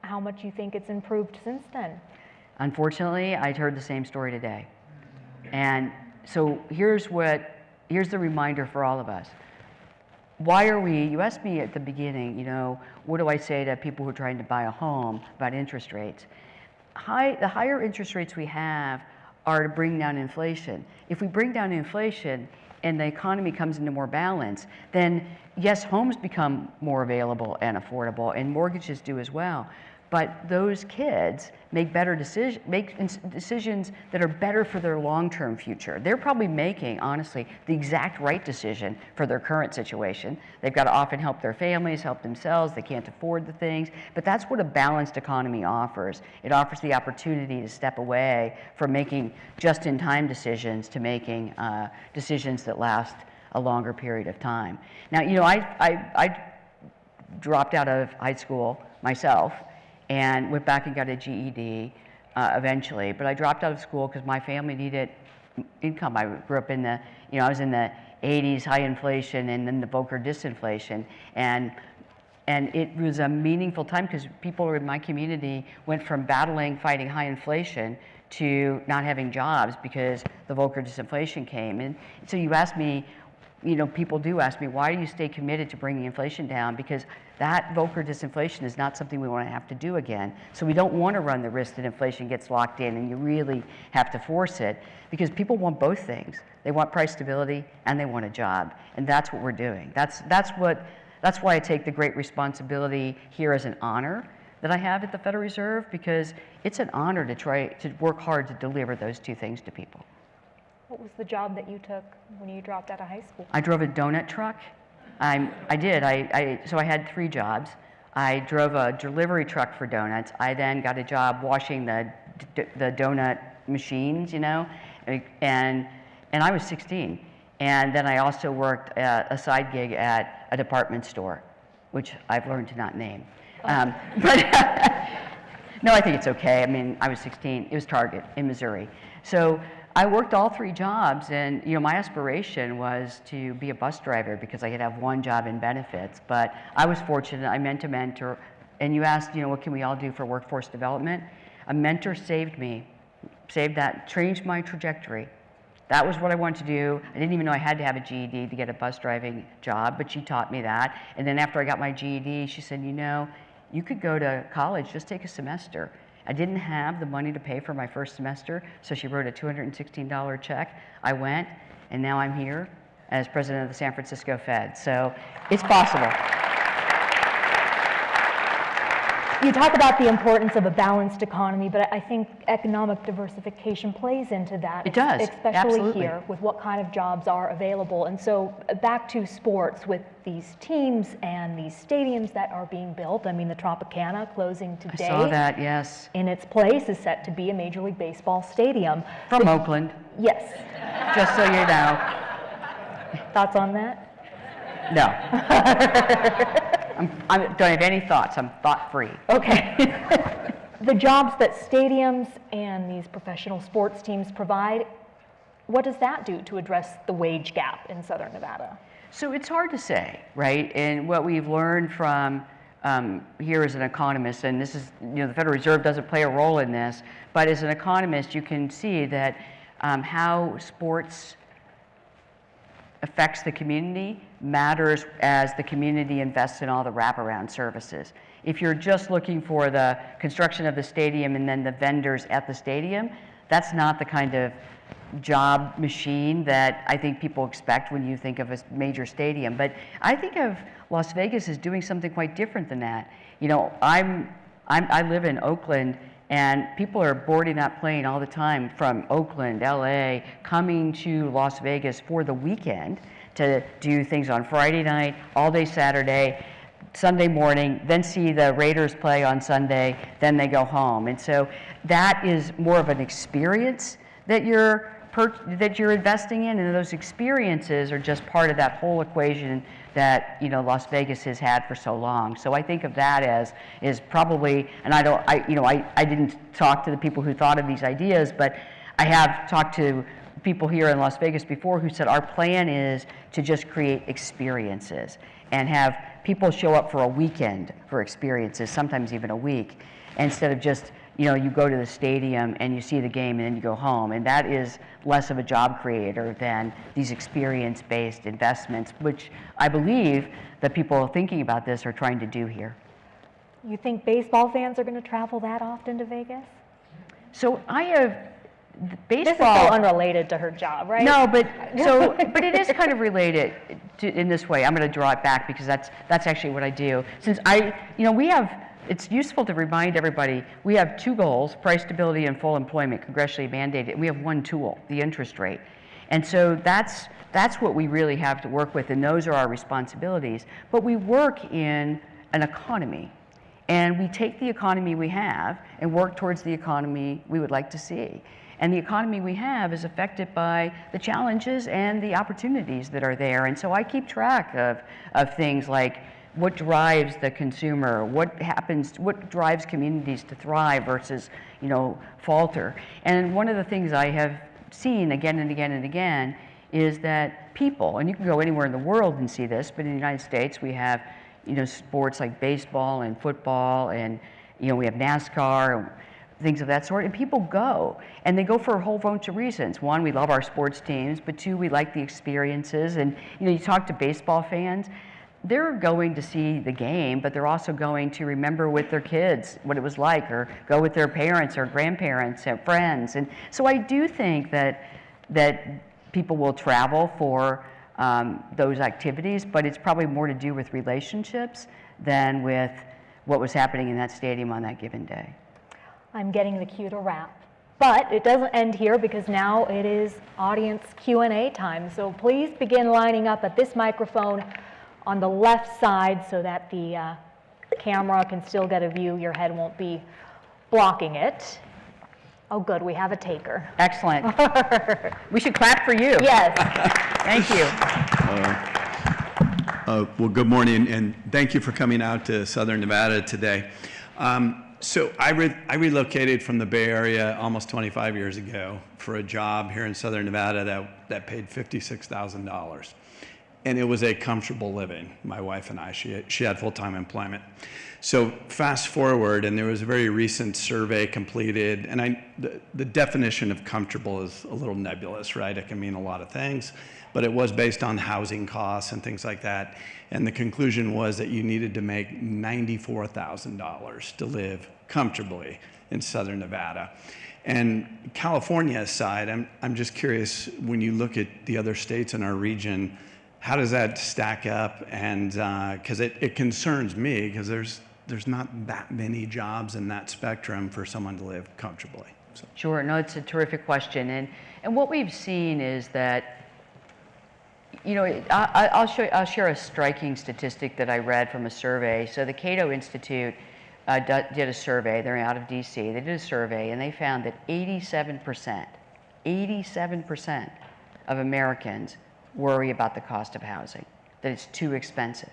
how much you think it's improved since then. Unfortunately, I heard the same story today. And so here's the reminder for all of us. Why are we, you asked me at the beginning, you know, what do I say to people who are trying to buy a home about interest rates? The higher interest rates we have are to bring down inflation. If we bring down inflation and the economy comes into more balance, then yes, homes become more available and affordable, and mortgages do as well. But those kids make decisions that are better for their long-term future. They're probably making, honestly, the exact right decision for their current situation. They've got to often help their families, help themselves. They can't afford the things. But that's what a balanced economy offers. It offers the opportunity to step away from making just-in-time decisions to making decisions that last a longer period of time. Now, you know, I dropped out of high school myself and went back and got a GED eventually. But I dropped out of school because my family needed income. I grew up in I was in the 80s, high inflation, and then the Volcker disinflation. And it was a meaningful time because people in my community went from fighting high inflation to not having jobs because the Volcker disinflation came. And so you asked me, you know, people do ask me, why do you stay committed to bringing inflation down? Because that Volcker disinflation is not something we want to have to do again. So we don't want to run the risk that inflation gets locked in and you really have to force it, because people want both things. They want price stability and they want a job. And that's what we're doing. That's why I take the great responsibility here as an honor that I have at the Federal Reserve, because it's an honor to try to work hard to deliver those two things to people. What was the job that you took when you dropped out of high school? I drove a donut truck. So I had 3 jobs. I drove a delivery truck for donuts. I then got a job washing the donut machines, you know, and I was 16. And then I also worked a side gig at a department store, which I've learned to not name. But no, I think it's okay. I mean, I was 16. It was Target in Missouri. So I worked all 3 jobs, and you know, my aspiration was to be a bus driver because I could have one job in benefits. But I was fortunate. I met a mentor, and you asked, you know, what can we all do for workforce development? A mentor saved me, changed my trajectory. That was what I wanted to do. I didn't even know I had to have a GED to get a bus driving job, but she taught me that. And then after I got my GED, she said, you know, you could go to college, just take a semester. I didn't have the money to pay for my first semester, so she wrote a $216 check. I went, and now I'm here as president of the San Francisco Fed. So it's possible. You talk about the importance of a balanced economy, but I think economic diversification plays into that. It does, especially absolutely. here with what kind of jobs are available. And so back to sports with these teams and these stadiums that are being built. I mean, the Tropicana closing today. I saw that, yes. In its place is set to be a Major League Baseball stadium. From Oakland, Yes. just so you know. Thoughts on that? No. I don't have any thoughts. I'm thought-free. Okay. The jobs that stadiums and these professional sports teams provide, what does that do to address the wage gap in Southern Nevada? So it's hard to say, right? And what we've learned from here as an economist, and this is, the Federal Reserve doesn't play a role in this, but as an economist, you can see that how sports affects the community matters as the community invests in all the wraparound services. If you're just looking for the construction of the stadium and then the vendors at the stadium, that's not the kind of job machine that I think people expect when you think of a major stadium. But I think of Las Vegas as doing something quite different than that. I live in Oakland, and people are boarding that plane all the time from Oakland, LA, coming to Las Vegas for the weekend to do things on Friday night, all day Saturday, Sunday morning, then see the Raiders play on Sunday, then they go home. And so that is more of an experience that you're investing in, and those experiences are just part of that whole equation that Las Vegas has had for so long. So I think of that as is probably, and I didn't talk to the people who thought of these ideas, but I have talked to people here in Las Vegas before who said our plan is to just create experiences and have people show up for a weekend for experiences, sometimes even a week, instead of just you go to the stadium and you see the game and then you go home. And that is less of a job creator than these experience-based investments, which I believe that people thinking about this are trying to do here. You think baseball fans are going to travel that often to Vegas? So I have baseball. This is so unrelated to her job, right? No, but it is kind of related in this way. I'm going to draw it back because that's actually what I do. Since we have. It's useful to remind everybody, we have two goals, price stability and full employment, congressionally mandated, and we have one tool, the interest rate. And so that's what we really have to work with, and those are our responsibilities. But we work in an economy, and we take the economy we have and work towards the economy we would like to see. And the economy we have is affected by the challenges and the opportunities that are there. And so I keep track of things like what drives the consumer, what drives communities to thrive versus, falter. And one of the things I have seen again and again and again is that people, and you can go anywhere in the world and see this, but in the United States we have, sports like baseball and football, and, we have NASCAR, and things of that sort, and people go, and they go for a whole bunch of reasons. One, we love our sports teams, but two, we like the experiences, and, you talk to baseball fans, they're going to see the game, but they're also going to remember with their kids what it was like, or go with their parents or grandparents or friends. And so I do think that people will travel for those activities, but it's probably more to do with relationships than with what was happening in that stadium on that given day. I'm getting the cue to wrap. But it doesn't end here because now it is audience Q&A time. So please begin lining up at this microphone on the left side so that the camera can still get a view. Your head won't be blocking it. Oh, good, we have a taker. Excellent. We should clap for you. Yes. Thank you. Well, good morning, and thank you for coming out to Southern Nevada today. So I relocated from the Bay Area almost 25 years ago for a job here in Southern Nevada that paid $56,000. And it was a comfortable living, my wife and I. She had full-time employment. So fast forward, and there was a very recent survey completed, and the definition of comfortable is a little nebulous, right? It can mean a lot of things, but it was based on housing costs and things like that. And the conclusion was that you needed to make $94,000 to live comfortably in Southern Nevada. And California aside, I'm just curious, when you look at the other states in our region, how does that stack up? And because it concerns me, because there's there's not that many jobs in that spectrum for someone to live comfortably. So. Sure, no, it's a terrific question. And what we've seen is that, you know, I'll share a striking statistic that I read from a survey. So the Cato Institute did a survey. They're out of DC. They did a survey, and they found that 87% of Americans worry about the cost of housing, that it's too expensive.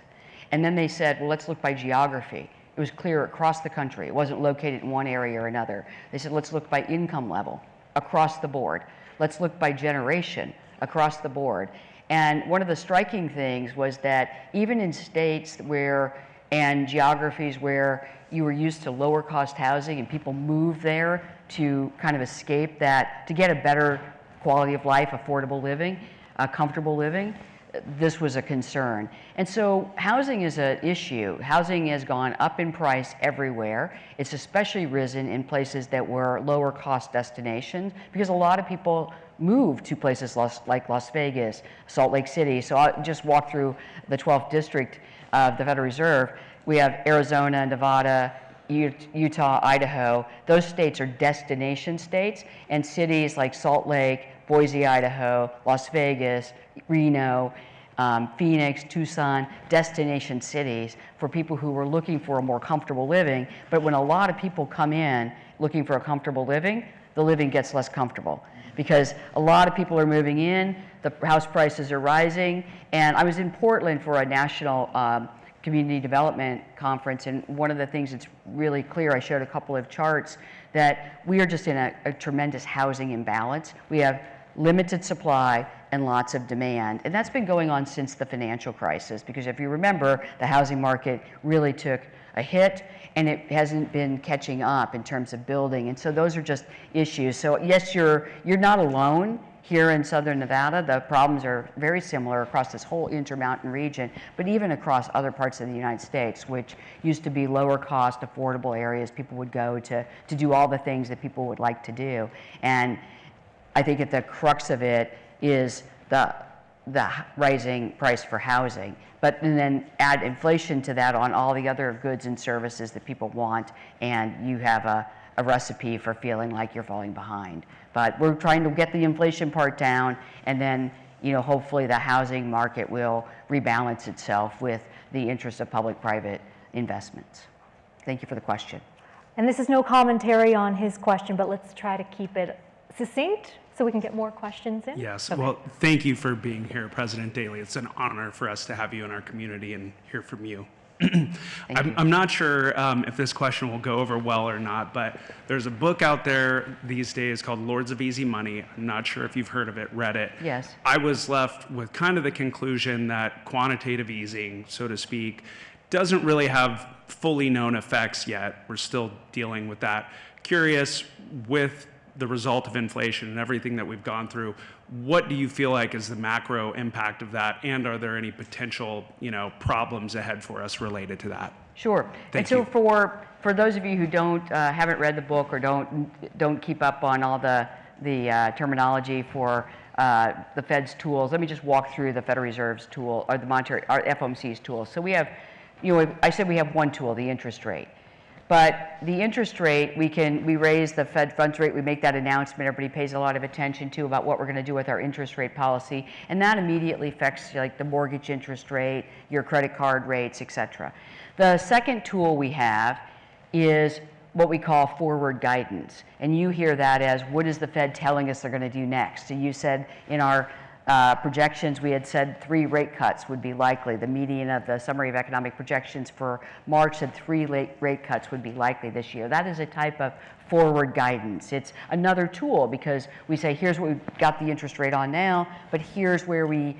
And then they said, well, let's look by geography. It was clear across the country. It wasn't located in one area or another. They said, let's look by income level across the board. Let's look by generation across the board. And one of the striking things was that even in states where, and geographies where you were used to lower cost housing and people moved there to kind of escape that, to get a better quality of life, affordable living, comfortable living, this was a concern. And so housing is an issue. Housing has gone up in price everywhere. It's especially risen in places that were lower cost destinations because a lot of people moved to places like Las Vegas, Salt Lake City. So I'll just walk through the 12th district of the Federal Reserve. We have Arizona, Nevada, Utah, Idaho. Those states are destination states, and cities like Salt Lake, Boise, Idaho, Las Vegas, Reno, Phoenix, Tucson, destination cities for people who were looking for a more comfortable living. But when a lot of people come in looking for a comfortable living, the living gets less comfortable because a lot of people are moving in, the house prices are rising. And I was in Portland for a national community development conference, and one of the things that's really clear, I showed a couple of charts, that we are just in a tremendous housing imbalance. We have limited supply and lots of demand. And that's been going on since the financial crisis, because if you remember, the housing market really took a hit and it hasn't been catching up in terms of building. And so those are just issues. So yes, you're not alone here in Southern Nevada. The problems are very similar across this whole Intermountain region, but even across other parts of the United States, which used to be lower cost, affordable areas people would go to do all the things that people would like to do. And I think at the crux of it is the rising price for housing, and then add inflation to that on all the other goods and services that people want, and you have a recipe for feeling like you're falling behind. But we're trying to get the inflation part down, and then hopefully the housing market will rebalance itself with the interest of public-private investments. Thank you for the question. And this is no commentary on his question, but let's try to keep it succinct so we can get more questions in. Yes, Okay. well, thank you for being here, President Daly. It's an honor for us to have you in our community and hear from you. I'm not sure if this question will go over well or not, but there's a book out there these days called Lords of Easy Money. I'm not sure if you've heard of it, read it. Yes. I was left with kind of the conclusion that quantitative easing, so to speak, doesn't really have fully known effects yet. We're still dealing with that. Curious, with the result of inflation and everything that we've gone through, what do you feel like is the macro impact of that, and are there any potential, problems ahead for us related to that? Sure. Thank and you. So for those of you who haven't read the book or don't keep up on all the terminology for the Fed's tools, let me just walk through the Federal Reserve's tool or the FOMC's tools. So we have, I said we have one tool, the interest rate. But the interest rate, we raise the Fed funds rate, we make that announcement, everybody pays a lot of attention to about what we're going to do with our interest rate policy, and that immediately affects like the mortgage interest rate, your credit card rates, etc. The second tool we have is what we call forward guidance, and you hear that as what is the Fed telling us they're going to do next. So you said in our projections, we had said 3 rate cuts would be likely. The median of the summary of economic projections for March said 3 rate cuts would be likely this year. That is a type of forward guidance. It's another tool because we say, here's what we've got the interest rate on now, but here's where we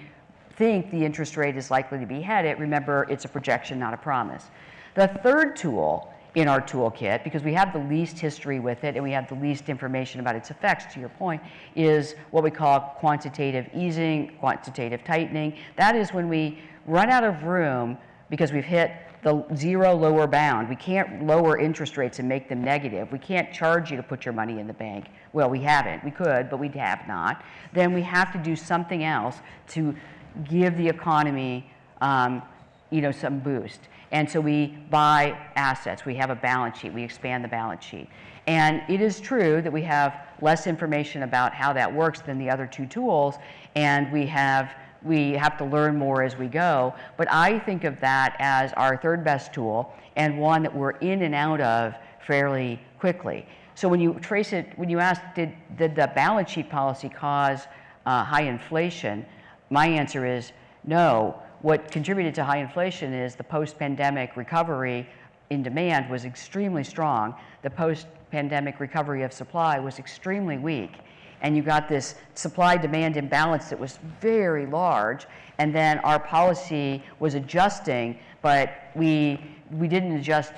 think the interest rate is likely to be headed. Remember, it's a projection, not a promise. The third tool in our toolkit, because we have the least history with it and we have the least information about its effects, to your point, is what we call quantitative easing, quantitative tightening. That is when we run out of room because we've hit the zero lower bound. We can't lower interest rates and make them negative. We can't charge you to put your money in the bank. Well, we haven't. We could, but we have not. Then we have to do something else to give the economy some boost. And so we buy assets, we have a balance sheet, we expand the balance sheet. And it is true that we have less information about how that works than the other two tools, and we have to learn more as we go. But I think of that as our third best tool, and one that we're in and out of fairly quickly. So when you trace it, when you ask, did the balance sheet policy cause high inflation? My answer is no. What contributed to high inflation is the post-pandemic recovery in demand was extremely strong. The post-pandemic recovery of supply was extremely weak. And you got this supply-demand imbalance that was very large, and then our policy was adjusting, but we didn't adjust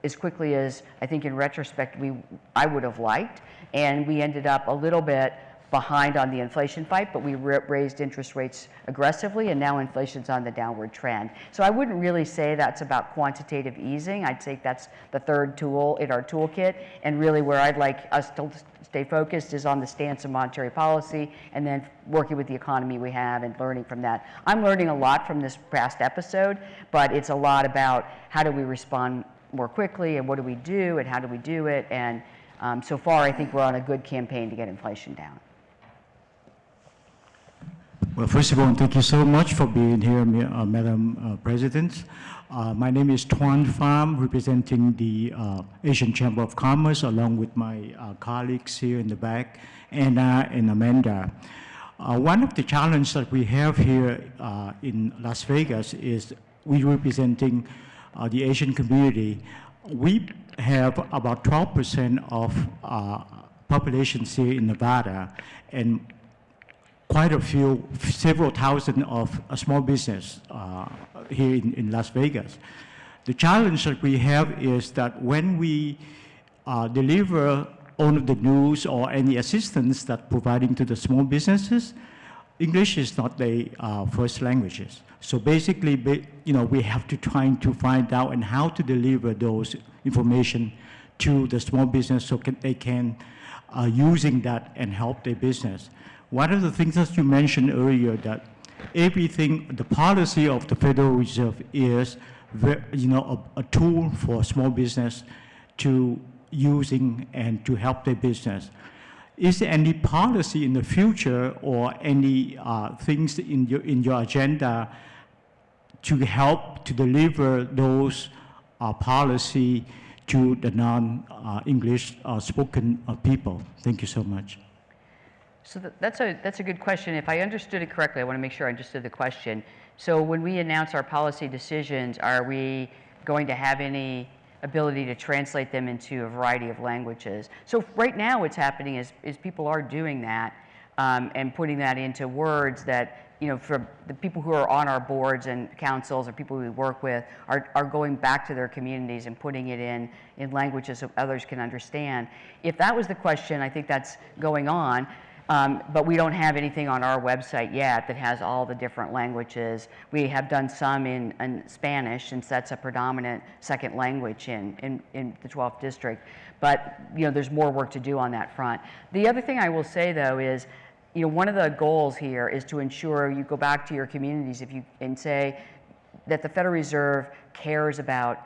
as quickly as I think in retrospect I would have liked, and we ended up a little bit behind on the inflation fight, but we raised interest rates aggressively, and now inflation's on the downward trend. So I wouldn't really say that's about quantitative easing. I'd say that's the third tool in our toolkit, and really where I'd like us to stay focused is on the stance of monetary policy, and then working with the economy we have and learning from that. I'm learning a lot from this past episode, but it's a lot about how do we respond more quickly, and what do we do, and how do we do it, and so far I think we're on a good campaign to get inflation down. Well, first of all, thank you so much for being here, Madam President. My name is Tuan Pham, representing the Asian Chamber of Commerce, along with my colleagues here in the back, Anna and Amanda. One of the challenges that we have here in Las Vegas is we representing the Asian community. We have about 12% of populations here in Nevada, and quite a few, several thousand of small business here in Las Vegas. The challenge that we have is that when we deliver all of the news or any assistance that providing to the small businesses, English is not their first languages. So basically, we have to try to find out and how to deliver those information to the small business so they can using that and help their business. One of the things that you mentioned earlier, that everything, the policy of the Federal Reserve is, a tool for small business to using and to help their business. Is there any policy in the future or any things in your agenda to help to deliver those policy to the non-English spoken people? Thank you so much. So that's a good question. If I understood it correctly, I want to make sure I understood the question. So when we announce our policy decisions, are we going to have any ability to translate them into a variety of languages? So right now what's happening is people are doing that and putting that into words that, for the people who are on our boards and councils or people we work with are going back to their communities and putting it in languages so others can understand. If that was the question, I think that's going on. But we don't have anything on our website yet that has all the different languages. We have done some in Spanish, since that's a predominant second language in the 12th district. But there's more work to do on that front. The other thing I will say, though, is one of the goals here is to ensure you go back to your communities and say that the Federal Reserve cares about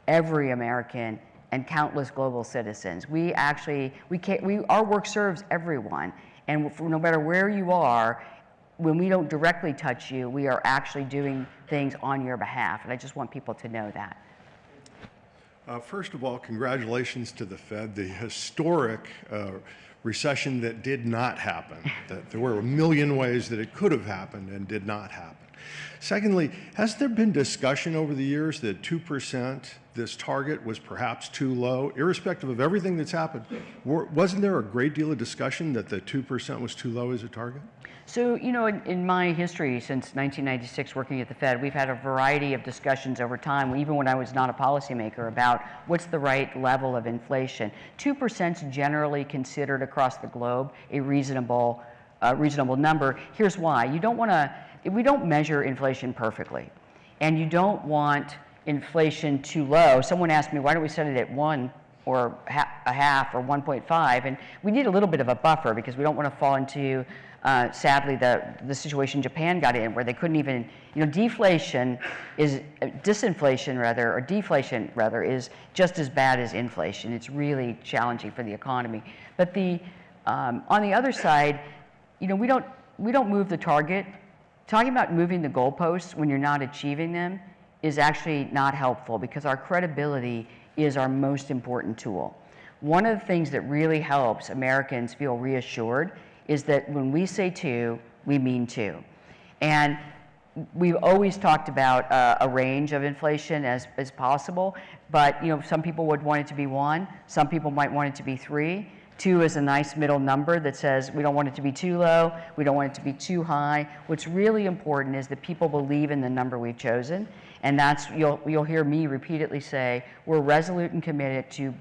every American and countless global citizens. Our work serves everyone. And no matter where you are, when we don't directly touch you, we are actually doing things on your behalf. And I just want people to know that. First of all, congratulations to the Fed. The historic recession that did not happen. That there were a million ways that it could have happened and did not happen. Secondly, has there been discussion over the years that 2%, this target, was perhaps too low? Irrespective of everything that's happened, wasn't there a great deal of discussion that the 2% was too low as a target? So, in my history since 1996 working at the Fed, we've had a variety of discussions over time, even when I was not a policymaker, about what's the right level of inflation. 2% is generally considered across the globe a reasonable number. Here's why. We don't measure inflation perfectly, and you don't want inflation too low. Someone asked me, why don't we set it at 1 or a half or 1.5? And we need a little bit of a buffer because we don't want to fall into sadly, the situation Japan got in, where they couldn't even, disinflation rather, is just as bad as inflation. It's really challenging for the economy. But on the other side, we don't move the target. Talking about moving the goalposts when you're not achieving them is actually not helpful, because our credibility is our most important tool. One of the things that really helps Americans feel reassured is that when we say 2, we mean 2. And we've always talked about a range of inflation as possible, but some people would want it to be 1, some people might want it to be 3. 2 is a nice middle number that says we don't want it to be too low, we don't want it to be too high. What's really important is that people believe in the number we've chosen, and that's, you'll hear me repeatedly say, we're resolute and committed to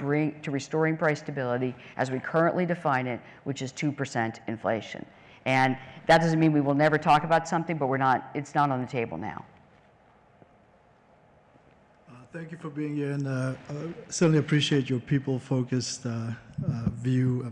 restoring price stability as we currently define it, which is 2% inflation. And that doesn't mean we will never talk about something, but it's not on the table now. Thank you for being here, and certainly appreciate your people-focused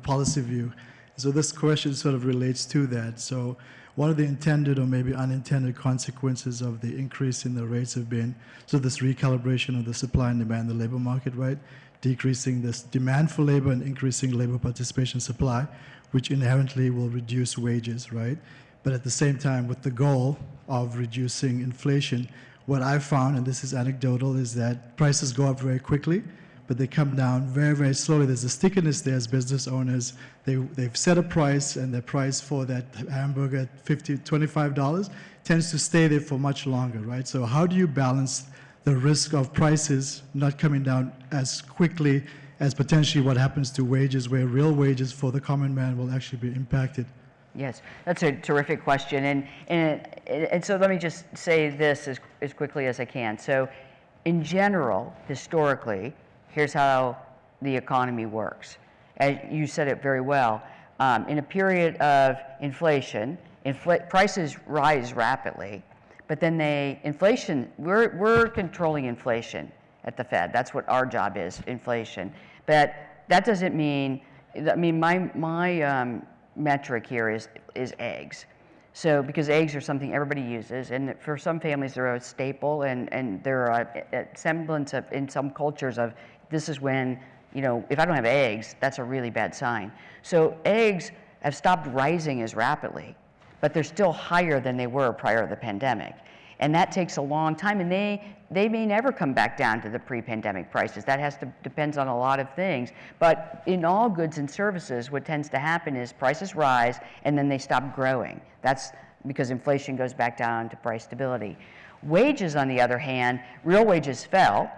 policy view. So this question sort of relates to that. So one of the intended or maybe unintended consequences of the increase in the rates have been this recalibration of the supply and demand in the labor market, right? Decreasing this demand for labor and increasing labor participation supply, which inherently will reduce wages, right? But at the same time, with the goal of reducing inflation, what I've found, and this is anecdotal, is that prices go up very quickly, but they come down very, very slowly. There's a stickiness there as business owners. They've set a price, and the price for that hamburger at $50, $25 tends to stay there for much longer, right? So how do you balance the risk of prices not coming down as quickly as potentially what happens to wages, where real wages for the common man will actually be impacted? Yes, that's a terrific question. And so let me just say this as quickly as I can. So in general, historically, here's how the economy works. As you said it very well, in a period of inflation, prices rise rapidly, but then we're controlling inflation at the Fed. That's what our job is, inflation. But that doesn't mean, my metric here is eggs. So because eggs are something everybody uses, and for some families they're a staple, and they're a semblance of, in some cultures, of this is when, if I don't have eggs, that's a really bad sign. So eggs have stopped rising as rapidly, but they're still higher than they were prior to the pandemic. And that takes a long time, and they may never come back down to the pre-pandemic prices. That depends on a lot of things. But in all goods and services, what tends to happen is prices rise and then they stop growing. That's because inflation goes back down to price stability. Wages, on the other hand, real wages fell,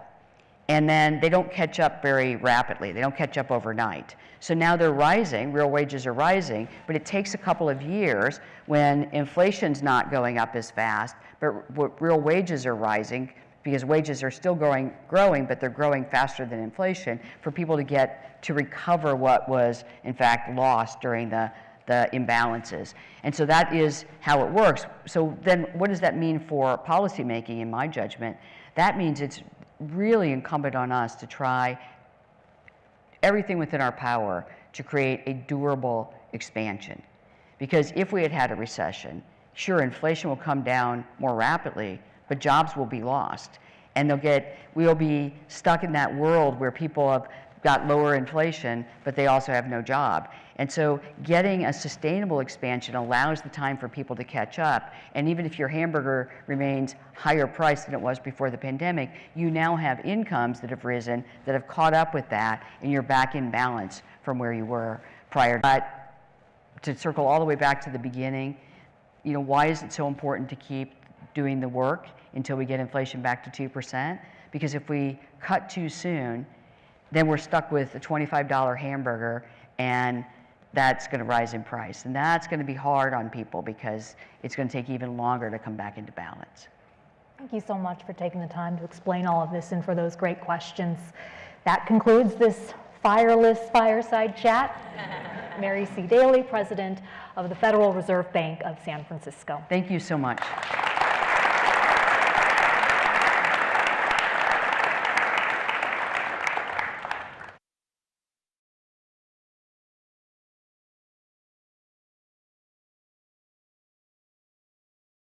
and then they don't catch up very rapidly. They don't catch up overnight. So now they're rising, real wages are rising, but it takes a couple of years when inflation's not going up as fast, but real wages are rising, because wages are still growing, but they're growing faster than inflation, for people to recover what was in fact lost during the imbalances. And so that is how it works. So then what does that mean for policymaking, in my judgment? That means it's really incumbent on us to try everything within our power to create a durable expansion. Because if we had had a recession, sure, inflation will come down more rapidly, but jobs will be lost. And we'll be stuck in that world where people have got lower inflation, but they also have no job. And so getting a sustainable expansion allows the time for people to catch up. And even if your hamburger remains higher priced than it was before the pandemic, you now have incomes that have risen, that have caught up with that, and you're back in balance from where you were prior. But to circle all the way back to the beginning, why is it so important to keep doing the work until we get inflation back to 2%? Because if we cut too soon, then we're stuck with a $25 hamburger, and that's going to rise in price. And that's going to be hard on people, because it's going to take even longer to come back into balance. Thank you so much for taking the time to explain all of this and for those great questions. That concludes this fireless fireside chat. Mary C. Daly, President of the Federal Reserve Bank of San Francisco. Thank you so much.